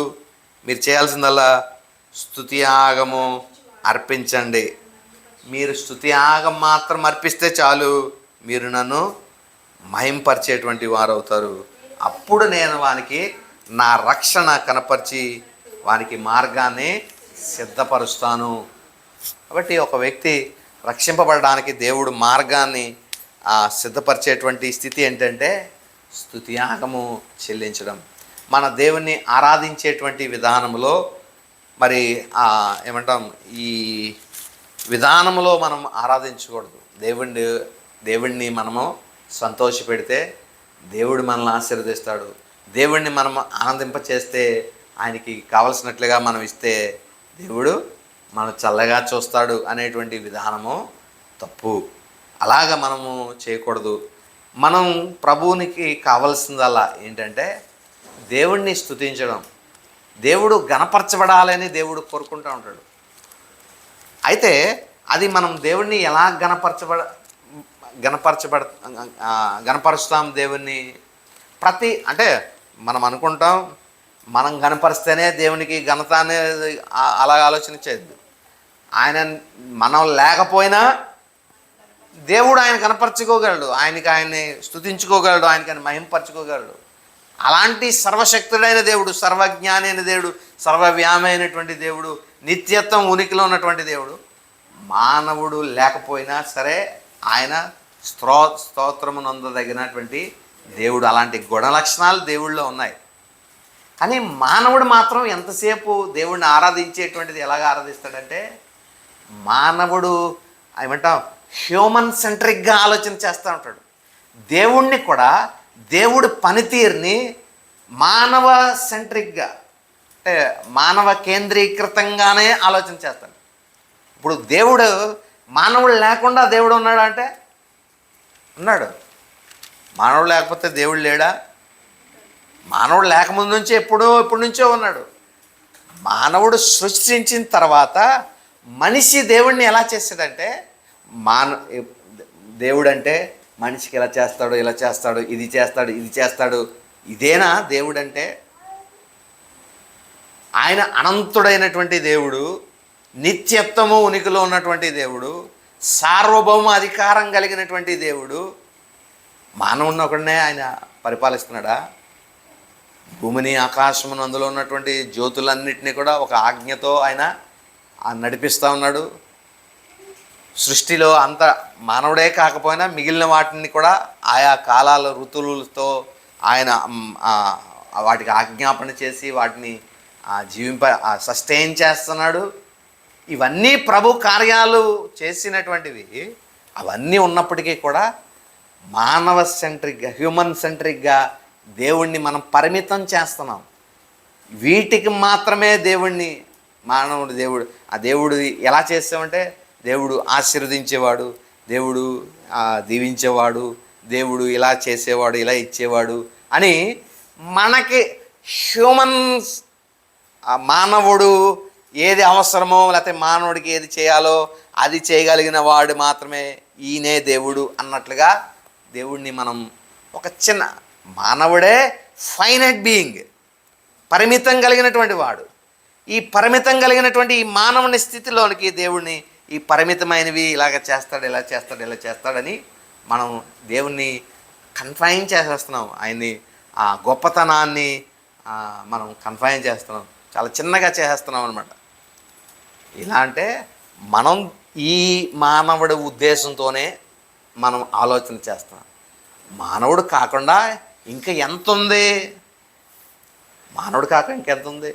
మీరు చేయాల్సిందల్లా స్తుతి యాగము అర్పించండి. మీరు స్తుతి యాగం మాత్రం అర్పిస్తే చాలు, మీరు నన్ను మహింపరిచేటువంటి వారు అవుతారు. అప్పుడు నేను వానికి నా రక్షణ కనపరిచి వానికి మార్గాన్ని సిద్ధపరుస్తాను. కాబట్టి ఒక వ్యక్తి రక్షింపబడడానికి దేవుడు మార్గాన్ని సిద్ధపరిచేటువంటి స్థితి ఏంటంటే స్తుతి యాగము చెల్లించడం. మన దేవుణ్ణి ఆరాధించేటువంటి విధానంలో మరి ఏమంటాం, ఈ విధానంలో మనం ఆరాధించకూడదు. దేవుణ్ణి మనము సంతోషపెడితే దేవుడు మనల్ని ఆశీర్వదిస్తాడు. దేవుణ్ణి మనం ఆనందింపచేస్తే, ఆయనకి కావలసినట్లుగా మనం ఇస్తే దేవుడు మనం చల్లగా చూస్తాడు అనేటువంటి విధానము తప్పు. అలాగ మనము చేయకూడదు. మనం ప్రభువునికి కావలసిందల్లా ఏంటంటే దేవుణ్ణి స్తుతించడం, దేవుడు గణపరచబడాలని దేవుడు కోరుకుంటూ ఉంటాడు. అయితే అది మనం దేవుణ్ణి ఎలా గణపరుస్తాం దేవుణ్ణి? అంటే మనం అనుకుంటాం మనం గణపరిస్తేనే దేవునికి ఘనత అనేది అలా ఆలోచించద్దు. మనం లేకపోయినా దేవుడు ఆయన కనపరచుకోగలడు, ఆయన్ని స్తుతించుకోగలడు, ఆయన మహింపరచుకోగలడు. అలాంటి సర్వశక్తుడైన దేవుడు, సర్వజ్ఞాని అయిన దేవుడు, సర్వవ్యామి అయినటువంటి దేవుడు, నిత్యత్వం ఉనికిలో ఉన్నటువంటి దేవుడు, మానవుడు లేకపోయినా సరే ఆయన స్తోత్రము నొందదగినటువంటి దేవుడు. అలాంటి గుణ లక్షణాలు దేవుళ్ళలో ఉన్నాయి. కానీ మానవుడు మాత్రం ఎంతసేపు దేవుడిని ఆరాధించేటువంటిది ఎలాగ ఆరాధిస్తాడంటే, మానవుడు ఏమంటాం హ్యూమన్ సెంట్రిక్గా ఆలోచన చేస్తూ ఉంటాడు. దేవుణ్ణి కూడా దేవుడి పనితీరుని మానవ సెంట్రిక్గా, అంటే మానవ కేంద్రీకృతంగానే ఆలోచన చేస్తాడు. ఇప్పుడు దేవుడు మానవుడు లేకుండా దేవుడు ఉన్నాడా అంటే ఉన్నాడు. మానవుడు లేకపోతే దేవుడు లేడా? మానవుడు లేకముందు నుంచి ఎప్పటి నుంచో ఉన్నాడు. మానవుడు సృష్టించిన తర్వాత మనిషి దేవుడిని ఎలా చేస్తాడంటే, దేవుడు అంటే మనిషికి ఇలా చేస్తాడు, ఇలా చేస్తాడు, ఇది చేస్తాడు, ఇది చేస్తాడు. ఇదేనా దేవుడు అంటే? ఆయన అనంతుడైనటువంటి దేవుడు, నిత్యత్వము ఉనికిలో ఉన్నటువంటి దేవుడు, సార్వభౌమ అధికారం కలిగినటువంటి దేవుడు. మానవుడిని ఒకడనే ఆయన పరిపాలిస్తున్నాడా? భూమిని ఆకాశమును అందులో ఉన్నటువంటి జ్యోతులన్నింటినీ కూడా ఒక ఆజ్ఞతో ఆయన నడిపిస్తూ ఉన్నాడు. సృష్టిలో అంత మానవుడే కాకపోయినా మిగిలిన వాటిని కూడా ఆయా కాలాల ఋతువులతో ఆయన వాటికి ఆజ్ఞాపన చేసి వాటిని సస్టైన్ చేస్తున్నాడు. ఇవన్నీ ప్రభు కార్యాలు చేసినటువంటివి. అవన్నీ ఉన్నప్పటికీ కూడా మానవ సెంట్రిక్గా, హ్యూమన్ సెంట్రిక్గా దేవుణ్ణి మనం పరిమితం చేస్తున్నాం. వీటికి మాత్రమే దేవుణ్ణి దేవుడు ఎలా చేస్తామంటే, దేవుడు ఆశీర్వదించేవాడు, దేవుడు దీవించేవాడు, దేవుడు ఇలా చేసేవాడు, ఇలా ఇచ్చేవాడు అని మనకి హ్యూమన్స్, మానవుడు ఏది అవసరమో లేకపోతే మానవుడికి ఏది చేయాలో అది చేయగలిగిన వాడు మాత్రమే ఈయనే దేవుడు అన్నట్లుగా దేవుడిని మనం ఒక చిన్న, మానవుడే ఫైనైట్ బీయింగ్, పరిమితం కలిగినటువంటి వాడు. ఈ పరిమితం కలిగినటువంటి ఈ మానవుని స్థితిలోనికి దేవుడిని ఈ పరిమితమైనవి ఇలాగ చేస్తాడు, ఇలా చేస్తాడు, ఇలా చేస్తాడని మనం దేవుణ్ణి కన్ఫైన్ చేసేస్తున్నాం. ఆయన్ని ఆ గొప్పతనాన్ని మనం కన్ఫైన్ చేస్తున్నాం, చాలా చిన్నగా చేసేస్తున్నాం అనమాట. ఇలా అంటే మనం ఈ మానవుడి ఉద్దేశంతోనే మనం ఆలోచన చేస్తున్నాం. మానవుడు కాకుండా ఇంకా ఎంత ఉంది? మానవుడు కాక ఇంకెంత ఉంది?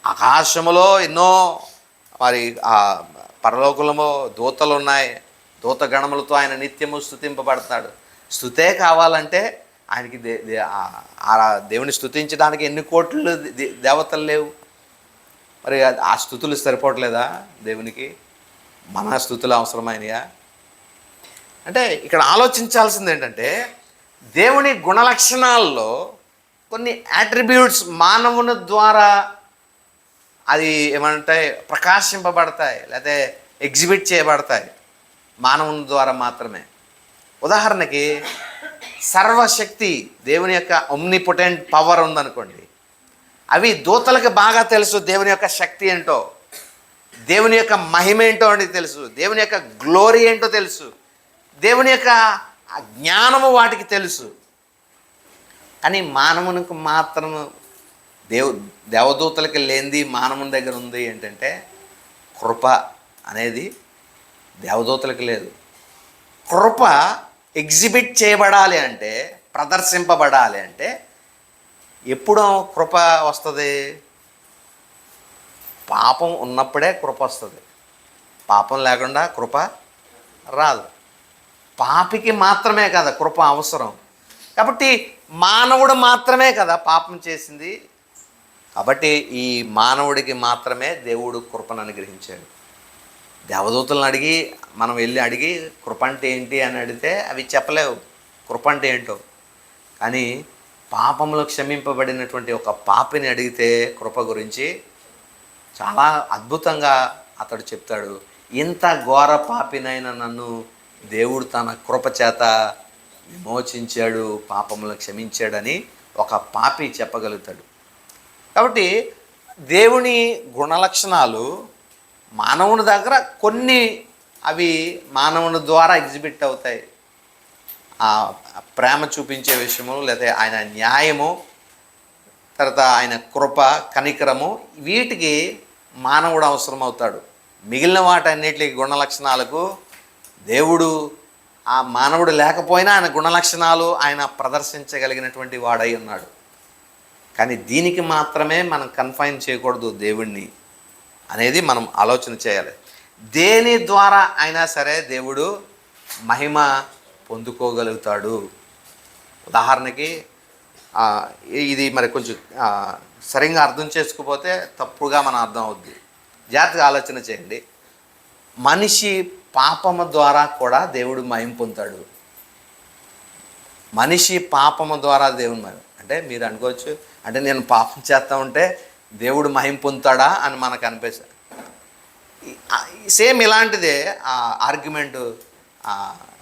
ఆకాశములో ఎన్నో మరి పరలోకంలో దూతలు ఉన్నాయి. దూతగణములతో ఆయన నిత్యము స్తుతింపబడతాడు. స్తుతే కావాలంటే ఆయనకి దేవుని స్తుతించడానికి ఎన్ని కోట్లు దేవతలు లేవు. మరి ఆ స్తుతులు సరిపోవట్లేదా దేవునికి? మన స్తుతులు అవసరమైనయా? అంటే ఇక్కడ ఆలోచించాల్సింది ఏంటంటే, దేవుని గుణలక్షణాల్లో కొన్ని యాట్రిబ్యూట్స్ మానవుని ద్వారా అది ఏమంటే ప్రకాశింపబడతాయి, లేకపోతే ఎగ్జిబిట్ చేయబడతాయి మానవుని ద్వారా మాత్రమే. ఉదాహరణకి సర్వశక్తి, దేవుని యొక్క ఒమ్నిపొటెంట్ పవర్ ఉందనుకోండి, అవి దూతలకు బాగా తెలుసు. దేవుని యొక్క శక్తి ఏంటో, దేవుని యొక్క మహిమ ఏంటో అని తెలుసు, దేవుని యొక్క గ్లోరీ ఏంటో తెలుసు, దేవుని యొక్క జ్ఞానము వాటికి తెలుసు. కానీ మానవునికి మాత్రం దేవదూతలకి లేనిది మానవుని దగ్గర ఉంది ఏంటంటే కృప అనేది దేవదూతలకు లేదు. కృప ఎగ్జిబిట్ చేయబడాలి అంటే, ప్రదర్శింపబడాలి అంటే ఎప్పుడో కృప వస్తుంది? పాపం ఉన్నప్పుడే కృప వస్తుంది. పాపం లేకుండా కృప రాదు. పాపికి మాత్రమే కదా కృప అవసరం. కాబట్టి మానవుడు మాత్రమే కదా పాపం చేసింది. కాబట్టి ఈ మానవుడికి మాత్రమే దేవుడు కృపను అనుగ్రహించాడు. దేవదూతలను మనం అడిగి కృప అంటే ఏంటి అని అడిగితే అవి చెప్పలేవు కృప అంటే ఏంటో. కానీ పాపములు క్షమింపబడినటువంటి ఒక పాపిని అడిగితే కృప గురించి చాలా అద్భుతంగా అతడు చెప్తాడు. ఇంత ఘోర పాపినైన నన్ను దేవుడు తన కృప చేత విమోచించాడు, పాపములు క్షమించాడని ఒక పాపి చెప్పగలుగుతాడు. కాబట్టి దేవుని గుణలక్షణాలు మానవుని దగ్గర కొన్ని అవి మానవుని ద్వారా ఎగ్జిబిట్ అవుతాయి. ప్రేమ చూపించే విషయము, లేదా ఆయన న్యాయము, తర్వాత ఆయన కృప, కనికరము, వీటికి మానవుడు అవసరం అవుతాడు. మిగిలిన వాటన్నిటి గుణలక్షణాలకు దేవుడు ఆ మానవుడు లేకపోయినా ఆయన గుణలక్షణాలు ఆయన ప్రదర్శించగలిగినటువంటి వాడై ఉన్నాడు. కానీ దీనికి మాత్రమే మనం కన్ఫైన్ చేయకూడదు దేవుణ్ణి అనేది మనం ఆలోచన చేయాలి. దేని ద్వారా అయినా సరే దేవుడు మహిమ పొందుకోగలుగుతాడు. ఉదాహరణకి ఇది మరి కొంచెం సరిగ్గా అర్థం చేసుకోకపోతే తప్పుగా మనం అర్థం అవుద్ది. జాగ్రత్తగా ఆలోచన చేయండి. మనిషి పాపము ద్వారా కూడా దేవుడు మహిమ పొందుతాడు. మనిషి పాపము ద్వారా దేవుడు మహిమ అంటే మీరు అనుకోవచ్చు, అంటే నేను పాపం చేస్తా ఉంటే దేవుడు మహిమ పొందుతాడా అని మనకు అనిపిస్తుంది. సేమ్ ఇలాంటిదే ఆర్గ్యుమెంటు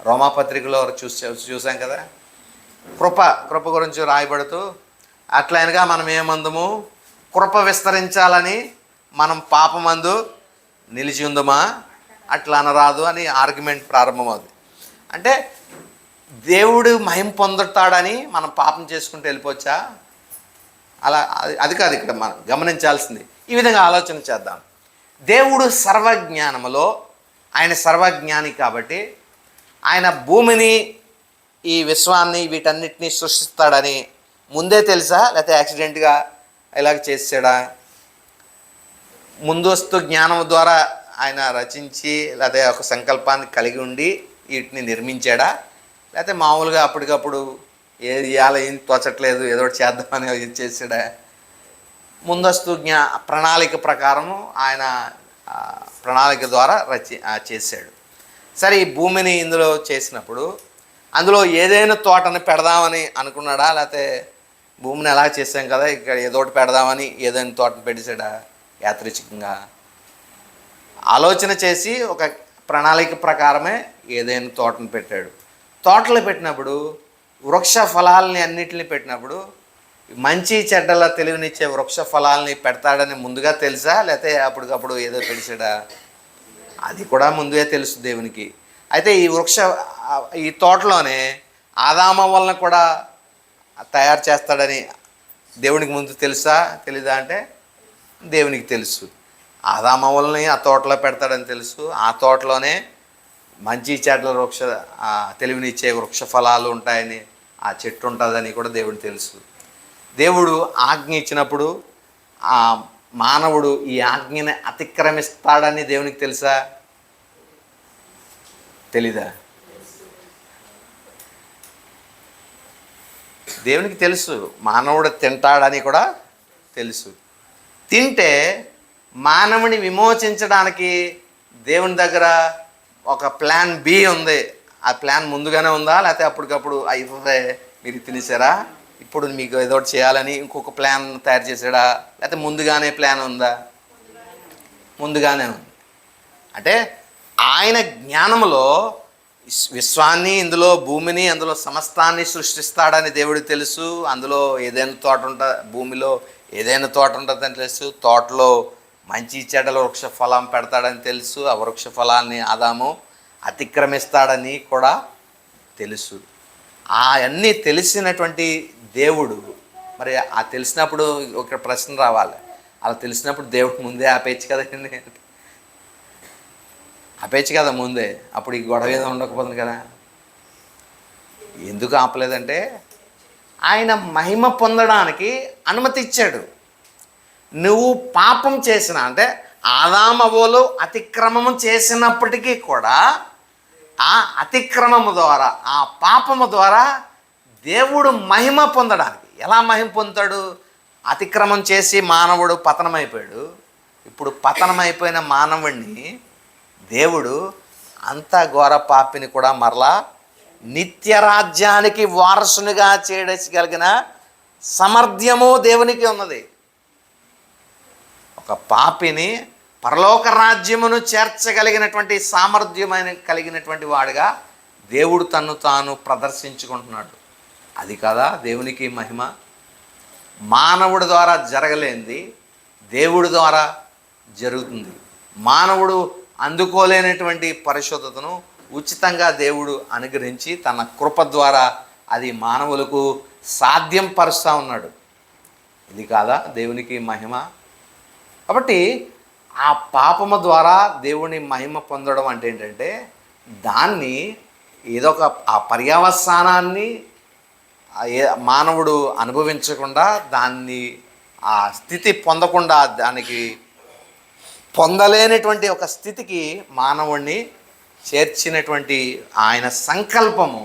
రోమాపత్రికలో చూసాం కదా. కృప గురించి రాయబడుతూ అట్లయినగా మనం ఏమందము, కృప విస్తరించాలని మనం పాపమందు నిలిచి ఉందమా, అట్లా అనరాదు అని ఆర్గ్యుమెంట్ ప్రారంభమవుతుంది. అంటే దేవుడు మహిమ పొందుతాడని మనం పాపం చేసుకుంటూ వెళ్ళిపోవచ్చా? అలా అది కాదు ఇక్కడ మనం గమనించాల్సింది. ఈ విధంగా ఆలోచన చేద్దాం. దేవుడు సర్వజ్ఞానములో ఆయన సర్వజ్ఞాని కాబట్టి ఆయన భూమిని, ఈ విశ్వాన్ని, వీటన్నిటినీ సృష్టిస్తాడని ముందే తెలుసా, లేకపోతే యాక్సిడెంట్గా ఇలాగ చేసాడా? ముందస్తు జ్ఞానం ద్వారా ఆయన రచించి లేకపోతే ఒక సంకల్పాన్ని కలిగి ఉండి వీటిని నిర్మించాడా, లేకపోతే మామూలుగా అప్పటికప్పుడు ఇవాళ ఏం తోచట్లేదు ఏదో ఒకటి చేద్దామని ఇది చేసాడా? ముందస్తు ప్రణాళిక ప్రకారము ఆయన ప్రణాళిక ద్వారా చేశాడు. సరే, ఈ భూమిని ఇందులో చేసినప్పుడు అందులో ఏదైనా తోటని పెడదామని అనుకున్నాడా, లేకపోతే భూమిని ఎలా చేసాం కదా ఇక్కడ ఏదో ఒకటి పెడదామని ఏదైనా తోటను పెట్టేశాడా? యాదృచ్ఛికంగా ఆలోచన చేసి ఒక ప్రణాళిక ప్రకారమే ఏదైనా తోటను పెట్టాడు. తోటలు పెట్టినప్పుడు వృక్ష ఫలాలని అన్నిటిని పెట్టినప్పుడు మంచి చెడ్డల తెలివినిచ్చే వృక్ష ఫలాలని పెడతాడని ముందుగా తెలుసా, లేకపోతే అప్పటికప్పుడు ఏదో తెలిసాడా? అది కూడా ముందుగా తెలుసు దేవునికి. అయితే ఈ తోటలోనే ఆదామ వలన కూడా తయారు చేస్తాడని దేవునికి ముందు తెలుసా తెలీదా అంటే దేవునికి తెలుసు. ఆదామ వలని ఆ తోటలో పెడతాడని తెలుసు. ఆ తోటలోనే మంచి చెడ్డల తెలివినిచ్చే వృక్ష ఫలాలు ఉంటాయని, ఆ చెట్టు ఉంటుందని కూడా దేవుడికి తెలుసు. దేవుడు ఆజ్ఞ ఇచ్చినప్పుడు ఆ మానవుడు ఈ ఆజ్ఞని అతిక్రమిస్తాడని దేవునికి తెలుసా తెలీదా? దేవునికి తెలుసు. మానవుడు తింటాడని కూడా తెలుసు. తింటే మానవుని విమోచించడానికి దేవుని దగ్గర ఒక ప్లాన్ బి ఉంది. ఆ ప్లాన్ ముందుగానే ఉందా, లేకపోతే అప్పటికప్పుడు అయిపోతే మీరు తినేసారా, ఇప్పుడు మీకు ఏదో ఒకటి చేయాలని ఇంకొక ప్లాన్ తయారు చేశాడా, లేకపోతే ముందుగానే ప్లాన్ ఉందా? ముందుగానే ఉంది. అంటే ఆయన జ్ఞానంలో విశ్వాన్ని, ఇందులో భూమిని, అందులో సమస్తాన్ని సృష్టిస్తాడని దేవుడికి తెలుసు. అందులో ఏదైనా తోట భూమిలో ఏదైనా తోట ఉంటుందని తెలుసు. తోటలో మంచి చెడ్డల వృక్ష ఫలం పెడతాడని తెలుసు. ఆ వృక్ష ఫలాన్ని ఆదాము అతిక్రమిస్తాడని కూడా తెలుసు. అవన్నీ తెలిసినటువంటి దేవుడు మరి ఆ తెలిసినప్పుడు ఒక ప్రశ్న రావాలి, అలా తెలిసినప్పుడు దేవుడు ముందే ఆపేయచ్చు కదండి, ఆపేయచ్చు కదా ముందే, అప్పుడు ఈ గొడవ ఏదో ఉండకపోతుంది కదా. ఎందుకు ఆపలేదంటే ఆయన మహిమ పొందడానికి అనుమతి ఇచ్చాడు. నువ్వు పాపం చేసిన అంటే ఆదామవోలు అతిక్రమము చేసినప్పటికీ కూడా ఆ అతిక్రమము ద్వారా, ఆ పాపము ద్వారా దేవుడు మహిమ పొందడానికి, ఎలా మహిమ పొందుతాడు? అతిక్రమం చేసి మానవుడు పతనమైపోయాడు. ఇప్పుడు పతనమైపోయిన మానవుడిని దేవుడు అంత ఘోర పాపిని కూడా మరలా నిత్యరాజ్యానికి వారసునిగా చేయగలిగిన సమర్థ్యము దేవునికి ఉన్నది. ఒక పాపిని పరలోక రాజ్యమును చేర్చగలిగినటువంటి సామర్థ్యమైన కలిగినటువంటి వాడుగా దేవుడు తన్ను తాను ప్రదర్శించుకుంటున్నాడు. అది కదా దేవునికి మహిమ. మానవుడి ద్వారా జరగలేనిది దేవుడి ద్వారా జరుగుతుంది. మానవుడు అందుకోలేనటువంటి పరిశుద్ధతను ఉచితంగా దేవుడు అనుగ్రహించి తన కృప ద్వారా అది మానవులకు సాధ్యం పరుస్తూ ఉన్నాడు. ఇది కాదా దేవునికి మహిమ. కాబట్టి ఆ పాపము ద్వారా దేవుని మహిమ పొందడం అంటే ఏంటంటే దాన్ని ఏదో ఒక ఆ పర్యవసానాన్ని మానవుడు అనుభవించకుండా, దాన్ని ఆ స్థితి పొందకుండా, దానికి పొందలేనటువంటి ఒక స్థితికి మానవుడిని చేర్చినటువంటి ఆయన సంకల్పము,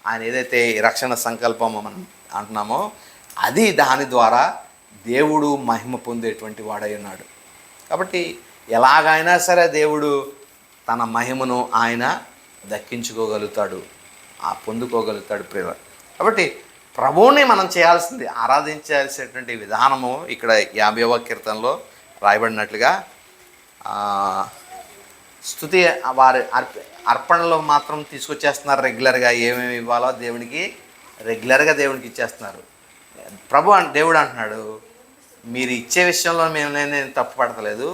ఆయన ఏదైతే రక్షణ సంకల్పము మనం అంటున్నామో అది, దాని ద్వారా దేవుడు మహిమ పొందేటువంటి వాడై ఉన్నాడు. కాబట్టి ఎలాగైనా సరే దేవుడు తన మహిమను ఆయన దక్కించుకోగలుగుతాడు, పొందుకోగలుగుతాడు ప్రియుల. కాబట్టి ప్రభువుని మనం చేయాల్సింది ఆరాధించాల్సినటువంటి విధానము ఇక్కడ 50వ కీర్తనలో రాయబడినట్లుగా స్తుతి వారి అర్పణలో మాత్రం తీసుకొచ్చేస్తున్నారు. రెగ్యులర్గా ఏమేమి ఇవ్వాలో దేవునికి రెగ్యులర్గా దేవునికి ఇచ్చేస్తున్నారు. దేవుడు అంటున్నాడు, మీరు ఇచ్చే విషయంలో నేను తప్పు పడతలేదు,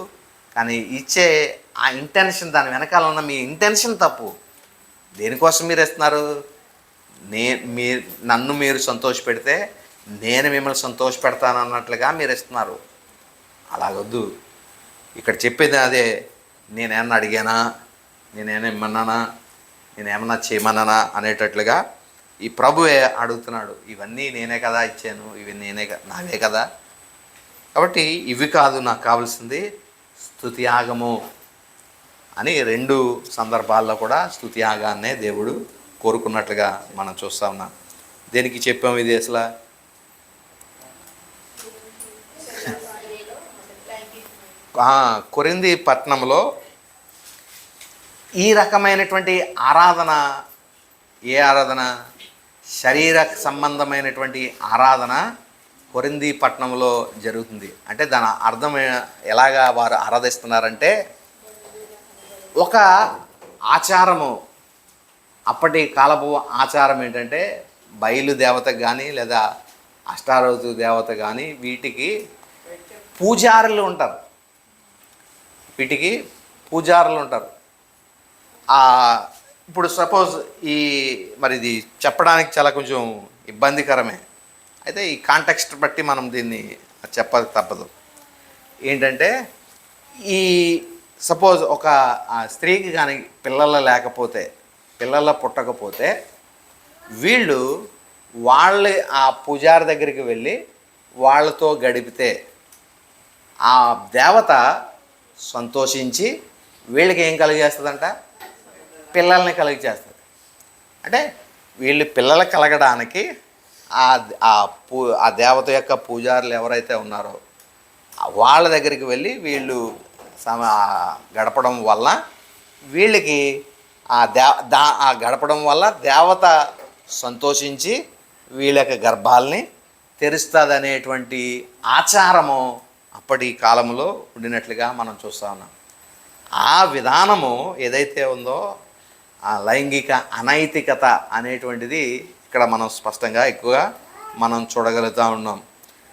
కానీ ఇచ్చే ఆ ఇంటెన్షన్, దాని వెనకాల ఉన్న మీ ఇంటెన్షన్ తప్పు. దేనికోసం మీరు ఇస్తున్నారు? నన్ను మీరు సంతోషపెడితే నేను మిమ్మల్ని సంతోషపెడతాను అన్నట్లుగా మీరు ఇస్తున్నారు. అలాగొద్దు. ఇక్కడ చెప్పేది అదే. నేనేమన్నా అడిగానా, నేనేమైనా ఇమ్మన్నానా, నేనేమన్నా చేయమన్నానా అనేటట్లుగా ఈ ప్రభువే అడుగుతున్నాడు. ఇవన్నీ నేనే కదా ఇచ్చాను, ఇవి నావే కదా. కాబట్టి ఇవి కాదు నాకు కావాల్సింది, స్తుతియాగము అని 2 సందర్భాల్లో కూడా స్తుతియాగాన్నే దేవుడు కోరుకున్నట్లుగా మనం చూస్తూ ఉన్నాం. దేనికి చెప్పాము ఇది అసలు? కొరింథీ పట్టణంలో ఈ రకమైనటువంటి ఆరాధన, ఏ ఆరాధన? శరీర సంబంధమైనటువంటి ఆరాధన కొరింథీ పట్టణంలో జరుగుతుంది. అంటే దాని అర్థం ఎలాగా వారు ఆరాధిస్తున్నారంటే, ఒక ఆచారము, అప్పటి కాలపు ఆచారం ఏంటంటే బయలు దేవతకు కానీ లేదా అష్టారోజు దేవత కానీ వీటికి పూజారులు ఉంటారు. ఇప్పుడు సపోజ్ మరి ఇది చెప్పడానికి చాలా కొంచెం ఇబ్బందికరమే. అయితే ఈ కాంటెక్స్ట్ బట్టి మనం దీన్ని చెప్పక తప్పదు. ఏంటంటే ఈ సపోజ్ ఒక స్త్రీకి కానీ పిల్లలు పుట్టకపోతే వీళ్ళు ఆ పూజారి దగ్గరికి వెళ్ళి వాళ్ళతో గడిపితే ఆ దేవత సంతోషించి వీళ్ళకి ఏం కలిగేస్తుందంట? పిల్లల్ని కలిగజేస్తుంది. అంటే వీళ్ళు పిల్లలు కలగడానికి ఆ దేవత యొక్క పూజారులు ఎవరైతే ఉన్నారో వాళ్ళ దగ్గరికి వెళ్ళి వీళ్ళు గడపడం వల్ల వీళ్ళకి గడపడం వల్ల దేవత సంతోషించి వీళ్ళ యొక్క గర్భాలని తెరుస్తుంది అనేటువంటి ఆచారము అప్పటి కాలంలో ఉండినట్లుగా మనం చూస్తూ ఉన్నాం. ఆ విధానము ఏదైతే ఉందో ఆ లైంగిక అనైతికత అనేటువంటిది ఇక్కడ మనం స్పష్టంగా ఎక్కువగా మనం చూడగలుగుతూ ఉన్నాం.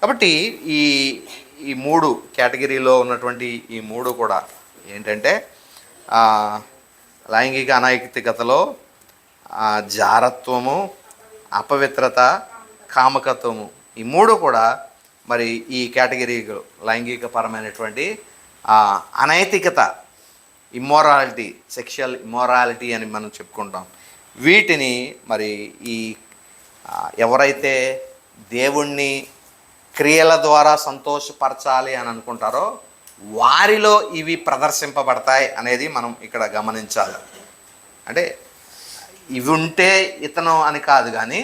కాబట్టి ఈ 3 కేటగిరీలో ఉన్నటువంటి ఈ 3 కూడా ఏంటంటే లైంగిక అనైతికతలో జారత్వము, అపవిత్రత, కామకత్వము, ఈ 3 కూడా మరి ఈ కేటగిరీలో లైంగిక పరమైనటువంటి అనైతికత, ఇమ్మోరాలిటీ, సెక్షువల్ ఇమ్మోరాలిటీ అని మనం చెప్పుకుంటాం. వీటిని మరి ఎవరైతే దేవుణ్ణి క్రియల ద్వారా సంతోషపరచాలి అని అనుకుంటారో వారిలో ఇవి ప్రదర్శింపబడతాయి అనేది మనం ఇక్కడ గమనించాలి. అంటే ఇవి ఉంటే ఇతను అని కాదు, కానీ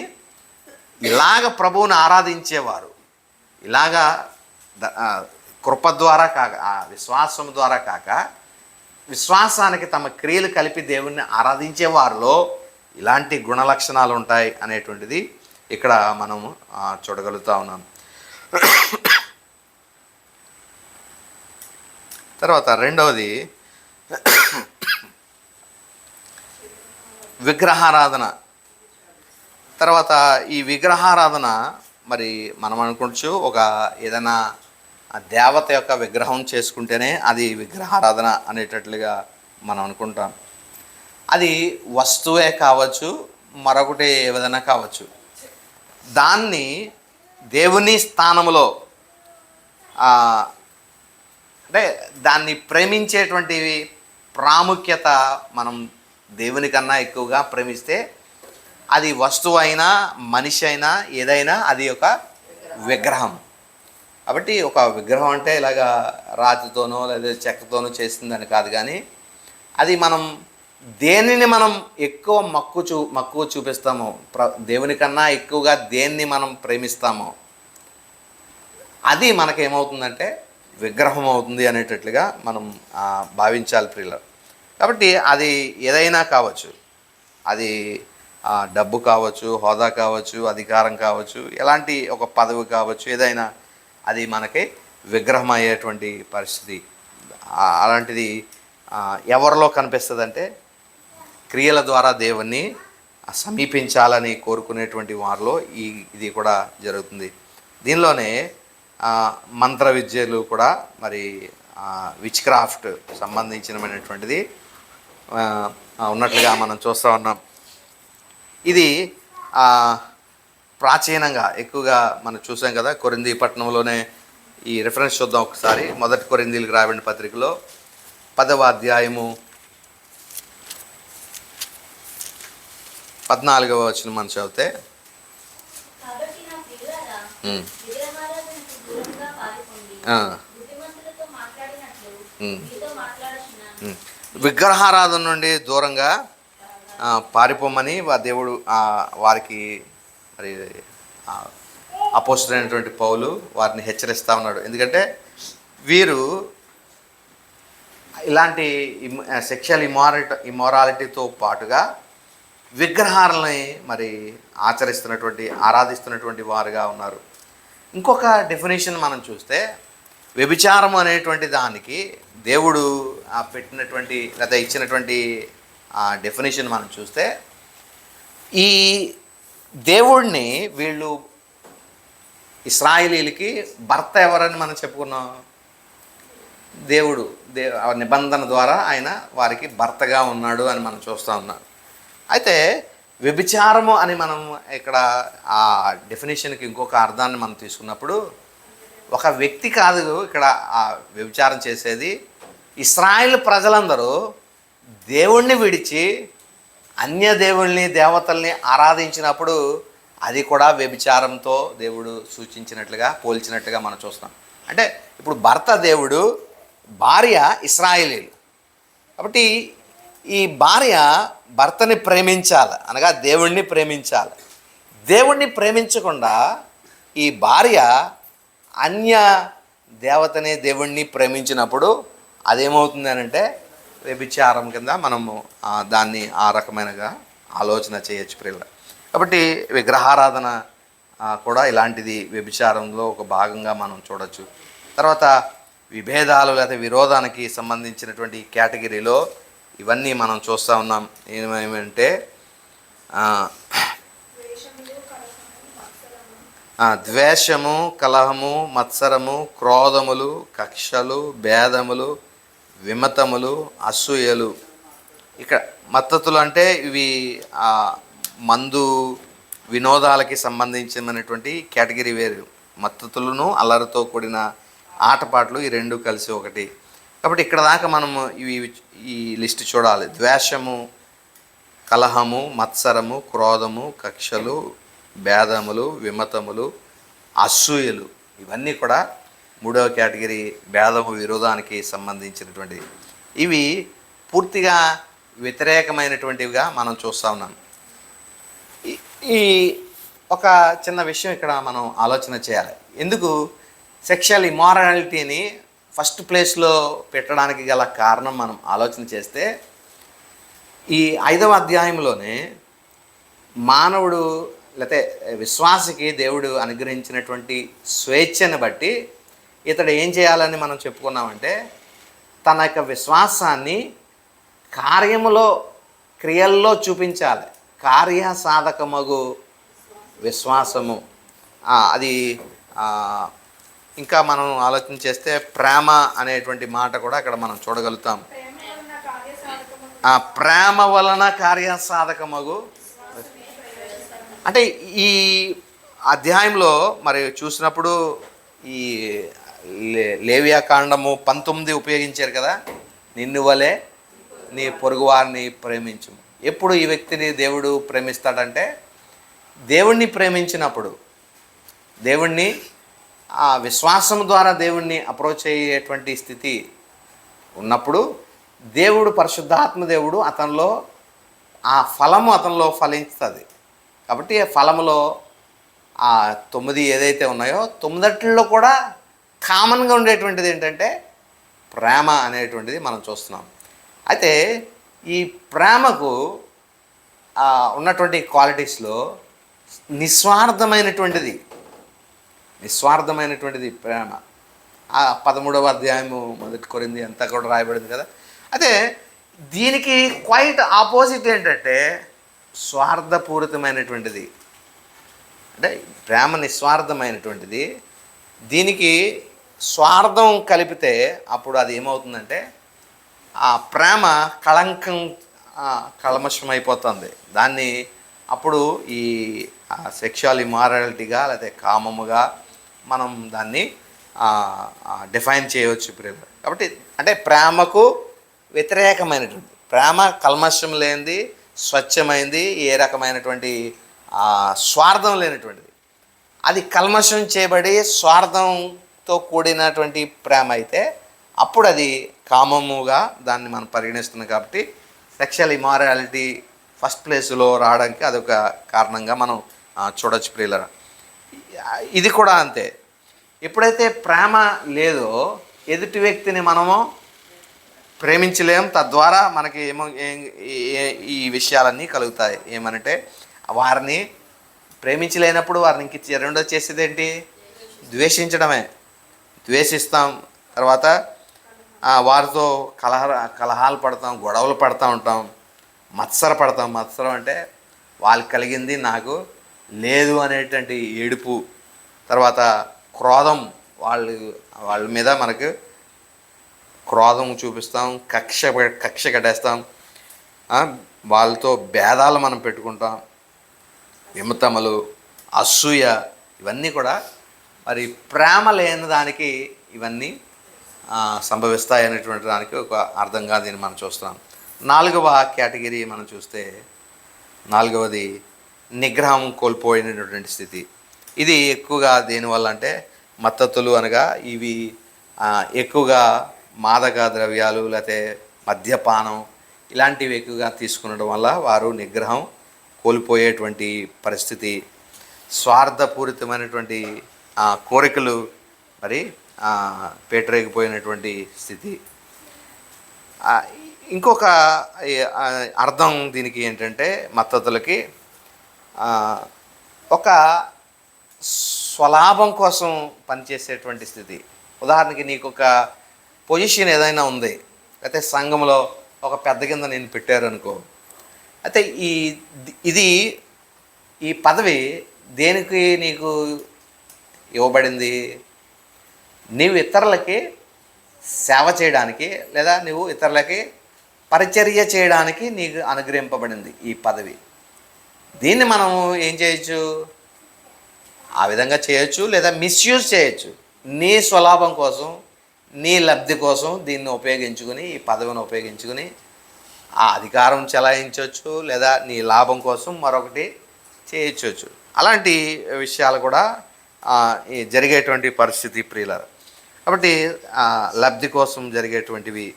ఇలాగ ప్రభువుని ఆరాధించేవారు ఇలాగా కృప ద్వారా కాక, విశ్వాసం ద్వారా కాక, విశ్వాసానికి తమ క్రియలు కలిపి దేవుణ్ణి ఆరాధించే వారిలో ఇలాంటి గుణలక్షణాలు ఉంటాయి అనేటువంటిది ఇక్కడ మనము చూడగలుగుతా ఉన్నాం. తర్వాత రెండవది విగ్రహారాధన. తర్వాత ఈ విగ్రహారాధన మరి మనం అనుకోవచ్చు, ఒక ఏదైనా దేవత యొక్క విగ్రహం చేసుకుంటేనే అది విగ్రహారాధన అనేటట్లుగా మనం అనుకుంటాం. అది వస్తువే కావచ్చు, మరొకటి ఏదైనా కావచ్చు. దాన్ని దేవుని స్థానంలో అంటే దాన్ని ప్రేమించేటువంటి ప్రాముఖ్యత మనం దేవుని కన్నా ఎక్కువగా ప్రేమిస్తే, అది వస్తువు అయినా మనిషి అయినా ఏదైనా అది ఒక విగ్రహం. కాబట్టి ఒక విగ్రహం అంటే ఇలాగా రాతితోనో లేదా చెక్కతోనో చేసిందని కాదు, కానీ అది మనం దేనిని మనం ఎక్కువ మక్కువ చూపిస్తామో, దేవుని కన్నా ఎక్కువగా దేన్ని మనం ప్రేమిస్తామో అది మనకేమవుతుందంటే విగ్రహం అవుతుంది అనేటట్లుగా మనం భావించాలి ప్రియులు. కాబట్టి అది ఏదైనా కావచ్చు, అది డబ్బు కావచ్చు, హోదా కావచ్చు, అధికారం కావచ్చు, ఎలాంటి ఒక పదవి కావచ్చు, ఏదైనా అది మనకి విగ్రహం అయ్యేటువంటి పరిస్థితి. అలాంటిది ఎవరిలో కనిపిస్తుందంటే క్రియల ద్వారా దేవుణ్ణి సమీపించాలని కోరుకునేటువంటి వారిలో ఇది కూడా జరుగుతుంది. దీనిలోనే మంత్ర విద్యలు కూడా మరి విచ్ క్రాఫ్ట్ సంబంధించినటువంటిది ఉన్నట్లుగా మనం చూస్తూ ఉన్నాం. ఇది ప్రాచీనంగా ఎక్కువగా మనం చూసాం కదా. కొరింథీ పట్టణంలోనే ఈ రిఫరెన్స్ చూద్దాం ఒకసారి. మొదటి కొరింథీలకు రాయబడిన పత్రికలో 10వ అధ్యాయము 14వ వచనం మనం చదివితే, విగ్రహారాధన నుండి దూరంగా పారిపోమని దేవుడు వారికి మరి అపోస్తలుడైనటువంటి పౌలు వారిని హెచ్చరిస్తూ ఉన్నాడు. ఎందుకంటే వీరు ఇలాంటి సెక్షువల్ ఇమోరాలిటీతో పాటుగా విగ్రహాలని మరి ఆరాధిస్తున్నటువంటి వారుగా ఉన్నారు. ఇంకొక డెఫినేషన్ మనం చూస్తే, వ్యభిచారం అనేటువంటి దానికి దేవుడు పెట్టినటువంటి లేదా ఇచ్చినటువంటి డెఫినేషన్ మనం చూస్తే, ఈ దేవుడిని వీళ్ళు ఇశ్రాయేలీలకి భర్త ఎవరని మనం చెప్పుకున్నాం. దేవుడు నిబంధన ద్వారా ఆయన వారికి భర్తగా ఉన్నాడు అని మనం చూస్తూ ఉన్నాం. అయితే వ్యభిచారము అని మనం ఇక్కడ ఆ డెఫినేషన్కి ఇంకొక అర్థాన్ని మనం తీసుకున్నప్పుడు, ఒక వ్యక్తి కాదు ఇక్కడ ఆ వ్యభిచారం చేసేది. ఇశ్రాయేల్ ప్రజలందరూ దేవుణ్ణి విడిచి అన్య దేవుల్ని దేవతల్ని ఆరాధించినప్పుడు అది కూడా వ్యభిచారంతో దేవుడు సూచించినట్లుగా పోల్చినట్లుగా మనం చూస్తున్నాం. అంటే ఇప్పుడు భర్త దేవుడు, భార్య ఇశ్రాయేలీలు. కాబట్టి ఈ భార్య భర్తని ప్రేమించాలి, అనగా దేవుణ్ణి ప్రేమించాలి. దేవుణ్ణి ప్రేమించకుండా ఈ భార్య అన్య దేవతని దేవుణ్ణి ప్రేమించినప్పుడు అదేమవుతుంది అని అంటే వ్యభిచారం కింద మనము దాన్ని ఆ రకమైనగా ఆలోచన చేయొచ్చు ప్రియుల. కాబట్టి విగ్రహారాధన కూడా ఇలాంటిది వ్యభిచారంలో ఒక భాగంగా మనం చూడొచ్చు. తర్వాత విభేదాలు లేదా విరోధానికి సంబంధించినటువంటి కేటగిరీలో ఇవన్నీ మనం చూస్తూ ఉన్నాం. ఏమేమంటే ద్వేషము, కలహము, మత్సరము, క్రోధములు, కక్షలు, భేదములు, విమతములు, అసూయలు. ఇక్కడ మత్తతులు అంటే ఇవి మందు వినోదాలకి సంబంధించినటువంటి కేటగిరీ వేరు. మత్తతులను అల్లరితో కూడిన ఆటపాటలు ఈ రెండు కలిసి ఒకటి. కాబట్టి ఇక్కడ దాకా మనము ఈ లిస్ట్ చూడాలి. ద్వేషము, కలహము, మత్సరము, క్రోధము, కక్షలు, భేదములు, విమతములు, అసూయలు, ఇవన్నీ కూడా మూడవ కేటగిరీ, భేదము విరోధానికి సంబంధించినటువంటివి. ఇవి పూర్తిగా వ్యతిరేకమైనటువంటివిగా మనం చూస్తూ ఉన్నాం. ఈ ఒక చిన్న విషయం ఇక్కడ మనం ఆలోచన చేయాలి. ఎందుకు సెక్షువల్ ఇమారాలిటీని ఫస్ట్ ప్లేస్లో పెట్టడానికి గల కారణం మనం ఆలోచన చేస్తే, ఈ 5వ అధ్యాయంలోనే మానవుడు లేకపోతే విశ్వాసికి దేవుడు అనుగ్రహించినటువంటి స్వేచ్ఛను బట్టి ఇతడు ఏం చేయాలని మనం చెప్పుకున్నామంటే తన యొక్క విశ్వాసాన్ని కార్యములో క్రియల్లో చూపించాలి. కార్యసాధకమగు విశ్వాసము అది ఇంకా మనం ఆలోచన చేస్తే ప్రేమ అనేటువంటి మాట కూడా అక్కడ మనం చూడగలుగుతాం. ప్రేమ వలన కార్యసాధకమగు అంటే ఈ అధ్యాయంలో మరి చూసినప్పుడు ఈ లేవియాకాండము 19 ఉపయోగించారు కదా, నిన్ను వలె నీ పొరుగువారిని ప్రేమించు. ఎప్పుడు ఈ వ్యక్తిని దేవుడు ప్రేమిస్తాడంటే దేవుణ్ణి ప్రేమించినప్పుడు, దేవుణ్ణి ఆ విశ్వాసం ద్వారా దేవుణ్ణి అప్రోచ్ అయ్యేటువంటి స్థితి ఉన్నప్పుడు దేవుడు, పరిశుద్ధాత్మ దేవుడు అతనిలో ఆ ఫలము అతనిలో ఫలిస్తుంది. కాబట్టి ఆ ఫలములో ఆ 9 ఏదైతే ఉన్నాయో 9లో కూడా కామన్గా ఉండేటువంటిది ఏంటంటే ప్రేమ అనేటువంటిది మనం చూస్తున్నాం. అయితే ఈ ప్రేమకు ఉన్నటువంటి క్వాలిటీస్లో నిస్వార్థమైనటువంటిది ప్రేమ. 13వ అధ్యాయము 1 కొరింథీ అంతా కూడా రాయబడింది కదా. అయితే దీనికి క్వైట్ ఆపోజిట్ ఏంటంటే స్వార్థపూరితమైనటువంటిది. అంటే ప్రేమ నిస్వార్థమైనటువంటిది. దీనికి స్వార్థం కలిపితే అప్పుడు అది ఏమవుతుందంటే ఆ ప్రేమ కల్మషం అయిపోతుంది. దాన్ని అప్పుడు ఈ సెక్షువల్ ఇమారాలిటీగా లేకపోతే కామముగా మనం దాన్ని డిఫైన్ చేయవచ్చు ప్రేమ. కాబట్టి అంటే ప్రేమకు వ్యతిరేకమైనటువంటి ప్రేమ కల్మషం లేనిది, స్వచ్ఛమైంది, ఏ రకమైనటువంటి స్వార్థం లేనటువంటిది. అది కల్మషం చేయబడి స్వార్థంతో కూడినటువంటి ప్రేమ అయితే అప్పుడు అది కామముగా దాన్ని మనం పరిగణిస్తున్నాం. కాబట్టి సెక్షువల్ ఇమారాలిటీ ఫస్ట్ ప్లేస్లో రావడానికి అదొక కారణంగా మనం చూడొచ్చు ప్రియులరా. ఇది కూడా అంతే. ఎప్పుడైతే ప్రేమ లేదో ఎదుటి వ్యక్తిని మనము ప్రేమించలేం. తద్వారా మనకి ఈ విషయాలన్నీ కలుగుతాయి. ఏమనంటే వారిని ప్రేమించలేనప్పుడు వారిని ఇంక రెండో చేసేది ఏంటి? ద్వేషించడమే. ద్వేషిస్తాం, తర్వాత వారితో కలహాలు పడతాం, గొడవలు పడుతూ ఉంటాం, మత్సరం అంటే వాళ్ళకి కలిగింది నాకు లేదు అనేటువంటి ఏడుపు, తర్వాత క్రోధం, వాళ్ళ మీద మనకు క్రోధం చూపిస్తాం, కక్ష కట్టేస్తాం, వాళ్ళతో భేదాలు మనం పెట్టుకుంటాం, విమతములు, అసూయ, ఇవన్నీ కూడా మరి ప్రేమ లేని దానికి ఇవన్నీ సంభవిస్తాయి అనేటువంటి దానికి ఒక అర్థంగా దీన్ని మనం చూస్తున్నాం. 4వ కేటగిరీ మనం చూస్తే 4వది నిగ్రహం కోల్పోయినటువంటి స్థితి. ఇది ఎక్కువగా దేనివల్ల అంటే మత్తతులు అనగా ఇవి ఎక్కువగా మాదక ద్రవ్యాలు లేకపోతే మద్యపానం ఇలాంటివి ఎక్కువగా తీసుకునడం వల్ల వారు నిగ్రహం కోల్పోయేటువంటి పరిస్థితి, స్వార్థపూరితమైనటువంటి కోరికలు మరి పేటరేగిపోయినటువంటి స్థితి. ఇంకొక అర్థం దీనికి ఏంటంటే మత్తతులకి ఒక స్వలాభం కోసం పనిచేసేటువంటి స్థితి. ఉదాహరణకి నీకు ఒక పొజిషన్ ఏదైనా ఉంది, అయితే సంఘంలో ఒక పెద్ద కింద నేను పెట్టారు అనుకో, అయితే ఈ పదవి దేనికి నీకు ఇవ్వబడింది? నీవు ఇతరులకి సేవ చేయడానికి లేదా నువ్వు ఇతరులకి పరిచర్య చేయడానికి నీకు అనుగ్రహింపబడింది ఈ పదవి. దీన్ని మనం ఏం చేయొచ్చు? ఆ విధంగా చేయొచ్చు, లేదా మిస్యూజ్ చేయొచ్చు. నీ స్వలాభం కోసం, నీ లబ్ధి కోసం దీన్ని ఉపయోగించుకుని, ఈ పదవిని ఉపయోగించుకుని ఆ అధికారం చెలాయించవచ్చు, లేదా నీ లాభం కోసం మరొకటి చేయొచ్చు. అలాంటి విషయాలు కూడా జరిగేటువంటి పరిస్థితి ప్రియులారా. కాబట్టి లబ్ధి కోసం జరిగేటువంటివి,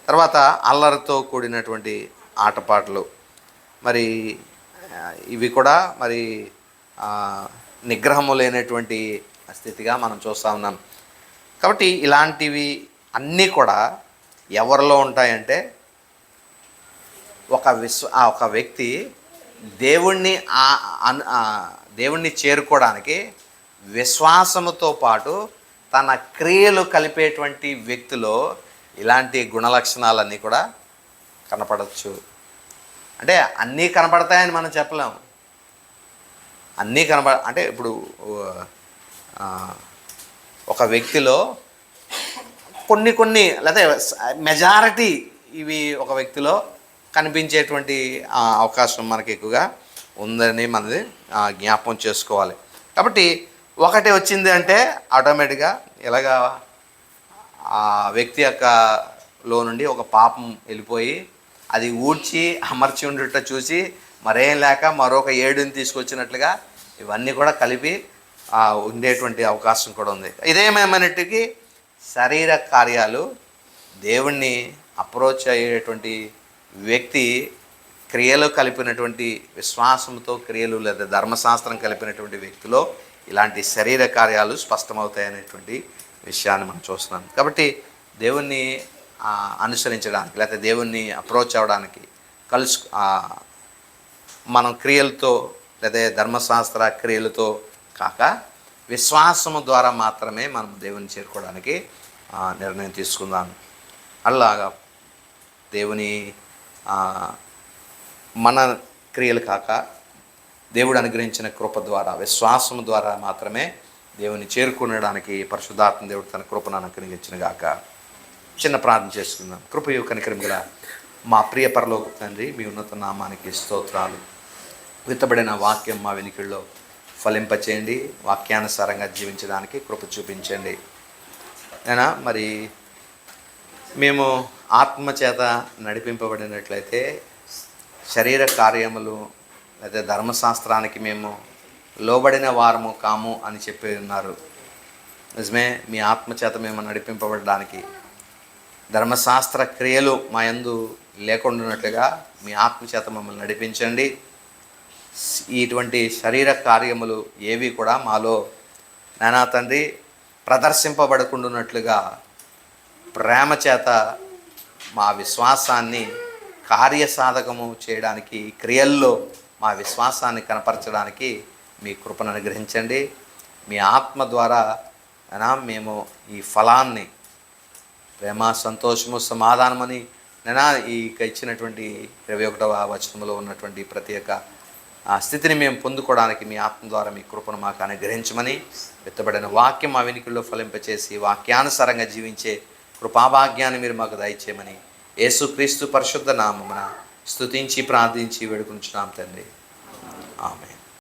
తర్వాత అల్లరితో కూడినటువంటి ఆటపాటలు, మరి ఇవి కూడా మరి నిగ్రహము లేనటువంటి స్థితిగా మనం చూస్తూ ఉన్నాం. కాబట్టి ఇలాంటివి అన్నీ కూడా ఎవరిలో ఉంటాయంటే ఒక వ్యక్తి దేవుణ్ణి దేవుణ్ణి చేరుకోవడానికి విశ్వాసముతో పాటు తన క్రియలు కలిపేటువంటి వ్యక్తిలో ఇలాంటి గుణలక్షణాలన్నీ కూడా కనపడవచ్చు. అంటే అన్నీ కనపడతాయని మనం చెప్పలేము. అన్నీ అంటే ఇప్పుడు ఒక వ్యక్తిలో కొన్ని లేదా మెజారిటీ ఇవి ఒక వ్యక్తిలో కనిపించేటువంటి అవకాశం మనకి ఎక్కువగా ఉందని మనది జ్ఞాపకం చేసుకోవాలి. కాబట్టి ఒకటి వచ్చింది అంటే ఆటోమేటిక్గా ఇలాగా ఆ వ్యక్తి లో నుండి ఒక పాపం వెళ్ళిపోయి అది ఊడ్చి అమర్చి ఉండేట చూసి మరేం లేక మరొక 7ని తీసుకొచ్చినట్లుగా ఇవన్నీ కూడా కలిపి ఉండేటువంటి అవకాశం కూడా ఉంది. ఇదేమేమైనట్టుకి శరీర కార్యాలు దేవుణ్ణి అప్రోచ్ అయ్యేటువంటి వ్యక్తి క్రియలు కలిపినటువంటి విశ్వాసంతో క్రియలు లేదా ధర్మశాస్త్రం కలిపినటువంటి వ్యక్తిలో ఇలాంటి శరీర కార్యాలు స్పష్టమవుతాయనేటువంటి విషయాన్ని మనం చూస్తున్నాం. కాబట్టి దేవుణ్ణి అనుసరించడానికి లేకపోతే దేవుణ్ణి అప్రోచ్ అవ్వడానికి మనం క్రియలతో లేదా ధర్మశాస్త్ర క్రియలతో కాక విశ్వాసము ద్వారా మాత్రమే మనం దేవుని చేరుకోవడానికి నిర్ణయం తీసుకుందాం. అలాగా దేవుని మన క్రియలు కాక దేవుడు అనుగ్రహించిన కృప ద్వారా విశ్వాసము ద్వారా మాత్రమే దేవుని చేరుకునడానికి పరిశుద్ధాత్మ దేవుడు తన కృపను అనుగ్రహించిన గాక. చిన్న ప్రార్థన చేసుకుందాం. కృపయు కనికరం గల మా ప్రియ పరలోక తండ్రి, మీ ఉన్నత నామానికి స్తోత్రాలు. విత్తబడిన వాక్యం మా వెనుకల్లో ఫలింపచేయండి, వాక్యానుసారంగా జీవించడానికి కృప చూపించండి. అయినా మరి మేము ఆత్మచేత నడిపింపబడినట్లయితే శరీర కార్యములు లేదా ధర్మశాస్త్రానికి మేము లోబడిన వారము కాము అని చెప్పి ఉన్నారు. నిజమే, మీ ఆత్మచేత మేము నడిపింపబడడానికి ధర్మశాస్త్ర క్రియలు మా యందు లేకుండా ఉన్నట్లుగా మీ ఆత్మచేత మమ్మల్ని నడిపించండి. ఇటువంటి శరీర కార్యములు ఏవి కూడా మాలో నానా తండ్రి ప్రదర్శింపబడకుండాన్నట్లుగా ప్రేమ చేత మా విశ్వాసాన్ని కార్యసాధకము చేయడానికి, క్రియల్లో మా విశ్వాసాన్ని కనపరచడానికి మీ కృపను అనుగ్రహించండి. మీ ఆత్మ ద్వారా మేము ఈ ఫలాన్ని ప్రేమ, సంతోషము, సమాధానమని ఈ ఇచ్చినటువంటి 21వ వచనంలో ఉన్నటువంటి ప్రత్యేక స్థితిని మేము పొందుకోవడానికి మీ ఆత్మ ద్వారా మీ కృపను మాకు అనుగ్రహించమని, విత్తబడిన వాక్యం మా వెనుకల్లో ఫలింపచేసి వాక్యానుసారంగా జీవించే కృపాభాగ్యాన్ని మీరు మాకు దయచేయమని యేసుక్రీస్తు పరిశుద్ధ నామమున స్తుతించి ప్రార్థించి వేడుకుంటున్నాం తండ్రి. ఆమేన్.